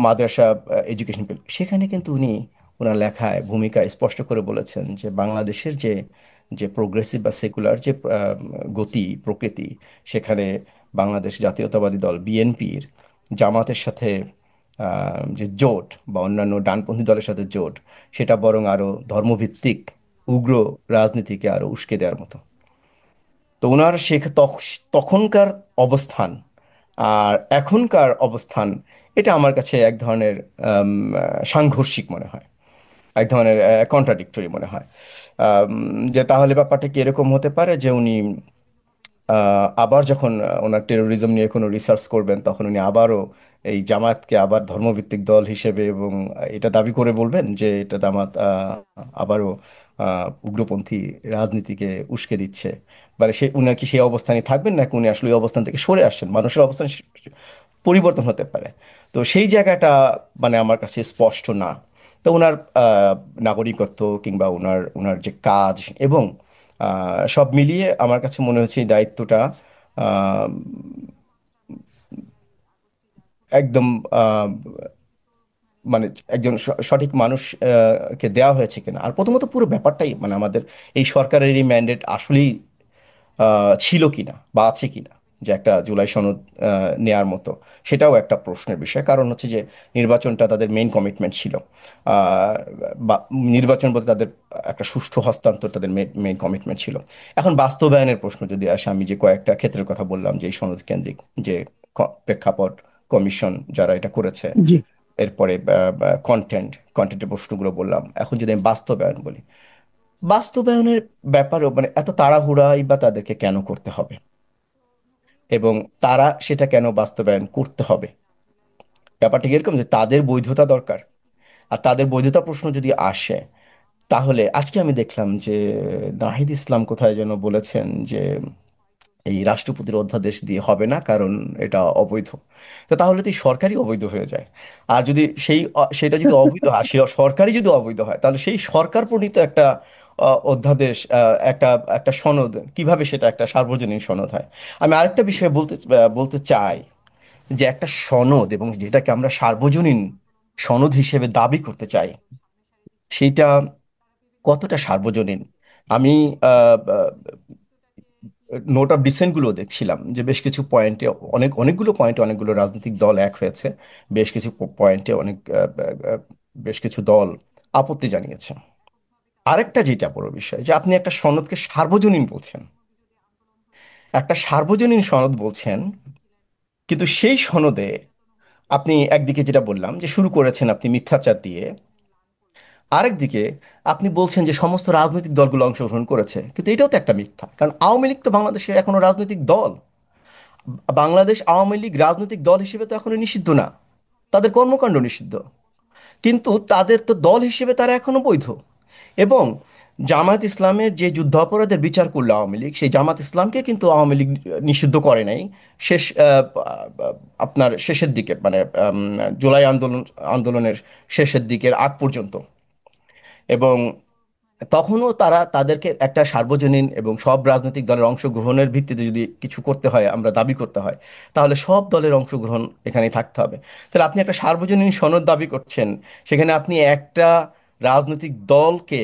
মাদ্রাসা এডুকেশন। সেখানে কিন্তু উনি ওনার লেখায় ভূমিকায় স্পষ্ট করে বলেছেন যে বাংলাদেশের যে যে প্রোগ্রেসিভ বা সেকুলার যে গতি প্রকৃতি, সেখানে বাংলাদেশ জাতীয়তাবাদী দল বিএনপির জামাতের সাথে যে জোট বা অন্যান্য ডানপন্থী দলের সাথে জোট, সেটা বরং আরো ধর্মভিত্তিক উগ্র রাজনীতিকে আরো উস্কে দেওয়ার মতো। তো ওনার তখনকার অবস্থান আর এখনকার অবস্থান, এটা আমার কাছে এক ধরনের সাংঘর্ষিক মনে হয়, এক ধরনের কন্ট্রাডিক্টরি মনে হয়। যে তাহলে ব্যাপারটা কি এরকম হতে পারে যে উনি আবার যখন ওনার টেরোরিজম নিয়ে কোনো রিসার্চ করবেন, তখন উনি আবারও এই জামাতকে আবার ধর্মভিত্তিক দল হিসেবে এবং এটা দাবি করে বলবেন যে এটা জামাত আবারও উগ্রপন্থী রাজনীতিকে উস্কে দিচ্ছে। মানে উনি কি সেই অবস্থানে থাকবেন, নাকি উনি আসলে ওই অবস্থান থেকে সরে আসছেন? মানুষের অবস্থান পরিবর্তন হতে পারে। তো সেই জায়গাটা মানে আমার কাছে স্পষ্ট না। তো ওনার নাগরিকত্ব কিংবা ওনার ওনার যে কাজ এবং সব মিলিয়ে আমার কাছে মনে হচ্ছে এই দায়িত্বটা আহ, একদম মানে একজন সঠিক মানুষ কে দেওয়া হয়েছে কিনা। আর প্রথমত পুরো ব্যাপারটাই মানে আমাদের এই সরকারেরই ম্যান্ডেট আসলেই ছিল কিনা বা আছে কিনা, যে একটা জুলাই সনদ নেয়ার মতো, সেটাও একটা প্রশ্নের বিষয়। কারণ হচ্ছে যে নির্বাচনটা তাদের মেইন কমিটমেন্ট ছিল। আহ, বা নির্বাচন বলতে তাদের একটা সুষ্ঠু হস্তান্তর তাদের মেইন কমিটমেন্ট ছিল। এখন বাস্তবায়নের প্রশ্ন যদি আসে, আমি যে কয়েকটা ক্ষেত্রের কথা বললাম, যে এই সনদ কেন্দ্রিক যে প্রেক্ষাপট, কমিশন যারা এটা করেছে, জি। এরপরে কন্টেন্টের প্রশ্নগুলো বললাম। এখন যদি আমি বাস্তবায়ন বলি, বাস্তবায়নের ব্যাপারেও মানে এত তাড়াহুড়াই বা তাদেরকে কেন করতে হবে, এবং তারা সেটা কেন বাস্তবায়ন করতে হবে? ব্যাপারটা কি এরকম যে তাদের বৈধতা দরকার? আর তাদের বৈধতা প্রশ্ন যদি আসে, তাহলে আজকে আমি দেখলাম যে নাহিদ ইসলাম কোথায় যেন বলেছেন যে এই রাষ্ট্রপতির অধ্যাদেশ দিয়ে হবে না, কারণ এটা অবৈধ। তো তাহলে তো এই সরকারই অবৈধ হয়ে যায়। আর যদি সেটা যদি অবৈধ হয়, সে সরকারই যদি অবৈধ হয়, তাহলে সেই সরকার প্রণীত একটা অধ্যাদেশ, একটা একটা সনদ, কিভাবে সেটা একটা সার্বজনীন সনদ হয়? আমি আরেকটা বিষয় বলতে চাই, যে একটা সনদ এবং যেটাকে আমরা সার্বজনীন সনদ হিসেবে দাবি করতে চাই, সেইটা কতটা সার্বজনীন? আমি নোট অফ ডিসেন্ট গুলো দেখছিলাম যে বেশ কিছু পয়েন্টে, অনেকগুলো পয়েন্টে অনেকগুলো রাজনৈতিক দল এক হয়েছে, বেশ কিছু পয়েন্টে বেশ কিছু দল আপত্তি জানিয়েছে। আরেকটা যেটা বড় বিষয়, যে আপনি একটা সনদকে সার্বজনীন বলছেন, একটা সার্বজনীন সনদ বলছেন, কিন্তু সেই সনদে আপনি একদিকে যেটা বললাম যে শুরু করেছেন আপনি মিথ্যাচার দিয়ে, আরেকদিকে আপনি বলছেন যে সমস্ত রাজনৈতিক দলগুলো অংশগ্রহণ করেছে, কিন্তু এটাও তো একটা মিথ্যা। কারণ আওয়ামী লীগ তো বাংলাদেশের এখনো রাজনৈতিক দল। বাংলাদেশ আওয়ামী লীগ রাজনৈতিক দল হিসেবে তো এখনো নিষিদ্ধ না, তাদের কর্মকাণ্ড নিষিদ্ধ, কিন্তু তাদের তো দল হিসেবে তারা এখনো বৈধ। এবং জামায়াত ইসলামের যে যুদ্ধাপরাধের বিচার করলো আওয়ামী লীগ, সেই জামাত ইসলামকে কিন্তু আওয়ামী লীগ নিষিদ্ধ করে নাই শেষ আপনার শেষের দিকে, মানে জুলাই আন্দোলনের শেষের দিকের আগ পর্যন্ত। এবং তখনও তারা তাদেরকে একটা সার্বজনীন এবং সব রাজনৈতিক দলের অংশগ্রহণের ভিত্তিতে যদি কিছু করতে হয়, আমরা দাবি করতে হয়, তাহলে সব দলের অংশগ্রহণ এখানে থাকতে হবে। তাহলে আপনি একটা সার্বজনীন সনদ দাবি করছেন, সেখানে আপনি একটা রাজনৈতিক দলকে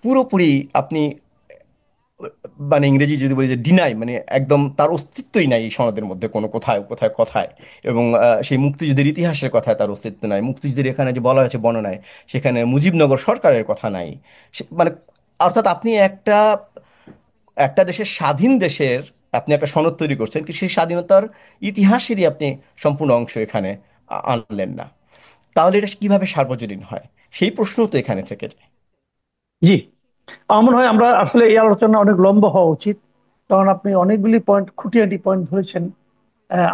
পুরোপুরি আপনি মানে ইংরেজি যদি বলি যে ডিনাই, মানে একদম তার অস্তিত্বই নাই এই সনদের মধ্যে, কোনো কোথায় কোথায় কথায়। এবং সেই মুক্তিযুদ্ধের ইতিহাসের কথায় তার অস্তিত্ব নাই, মুক্তিযুদ্ধের এখানে যে বলা হয়েছে বর্ণনায়, সেখানে মুজিবনগর সরকারের কথা নাই। মানে অর্থাৎ আপনি একটা একটা দেশের স্বাধীন দেশের আপনি একটা সনদ তৈরি করছেন, কিন্তু সেই স্বাধীনতার ইতিহাসেরই আপনি সম্পূর্ণ অংশ এখানে আনলেন না। তাহলে এটা কিভাবে সার্বজনীন হয়? সেই প্রশ্ন তো এখানে থেকে যায়। জি, আমার মনে হয় আমরা আসলে এই আলোচনা অনেক লম্বা হওয়া উচিত, কারণ আপনি অনেকগুলি পয়েন্ট, খুঁটিনাটি পয়েন্ট ধরেছেন।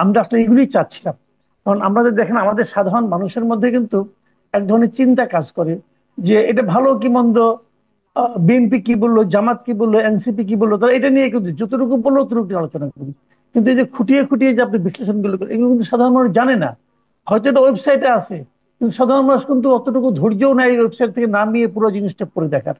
আমরা আসলে এগুলি চাচ্ছিলাম, কারণ আমাদের দেখেন আমাদের সাধারণ মানুষের মধ্যে কিন্তু এক ধরনের চিন্তা কাজ করে যে এটা ভালো কি মন্দ, বিএনপি কি বললো, জামাত কি বললো, এনসিপি কি বললো, তারা এটা নিয়ে কিন্তু যতটুকু বললো ততটুকু আলোচনা করি। কিন্তু এই যে খুঁটিয়ে খুঁটিয়ে যে আপনি বিশ্লেষণগুলো করেন, এগুলো কিন্তু সাধারণ মানুষ জানে না। হয়তো এটা ওয়েবসাইটে আছে, কিন্তু সাধারণ মানুষ কিন্তু অতটুকু ধৈর্যও নাই ওয়েবসাইট থেকে নামিয়ে পুরো জিনিসটা পড়ে দেখার।